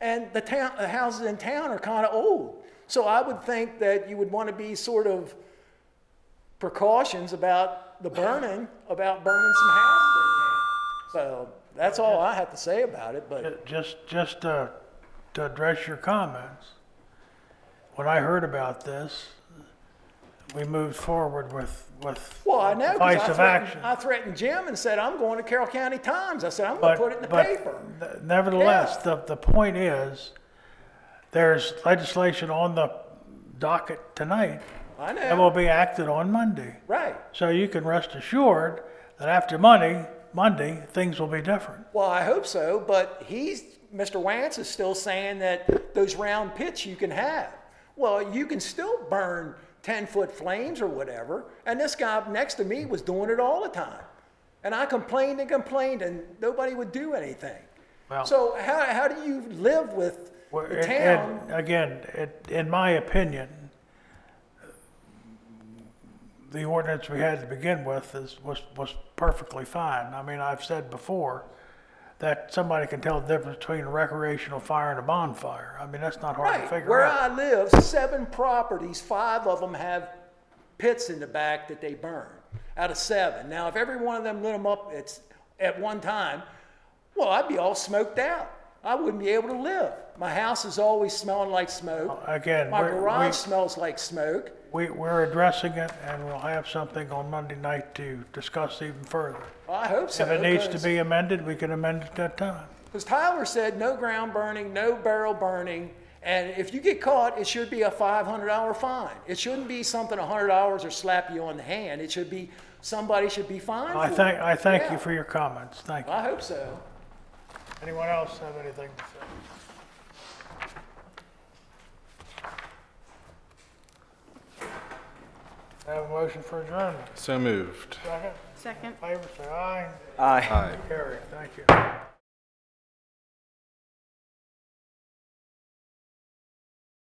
and the houses in town are kind of old. So I would think that you would want to be sort of precautions about the burning, about burning some houses in town. So that's all I have to say about it, but. Just to address your comments, when I heard about this, we moved forward with Well, I know, 'cause decisive action. I threatened Jim and said, I'm going to Carroll County Times. I said, I'm going to put it in the paper. Nevertheless, the point is, there's legislation on the docket tonight I know. that will be acted on Monday. Right. So you can rest assured that after Monday, things will be different. Well, I hope so, but Mr. Wance is still saying that those round pits you can have. Well, you can still burn 10-foot flames or whatever, and this guy next to me was doing it all the time. And I complained and complained, and nobody would do anything. Well, so how do you live with the town? And again, in my opinion, the ordinance we had to begin with was perfectly fine. I mean, I've said before that somebody can tell the difference between a recreational fire and a bonfire. I mean, that's not hard to figure Where out. I live, 7 properties, 5 of them have pits in the back that they burn, out of 7. Now, if every one of them lit them up at one time, well, I'd be all smoked out. I wouldn't be able to live. My house is always smelling like smoke. Again, my garage smells like smoke. We're addressing it, and we'll have something on Monday night to discuss even further. Well, I hope so. If it needs to be amended, we can amend it at that time. Because Tyler said no ground burning, no barrel burning, and if you get caught, it should be a $500 fine. It shouldn't be something $100 or slap you on the hand. It should be, somebody should be fined for it. I thank you for your comments. Thank you. I hope so. Anyone else have anything to say? I have a motion for adjournment. So moved. Second? Second. Favor, say aye. Aye. Aye. Carried. Thank you.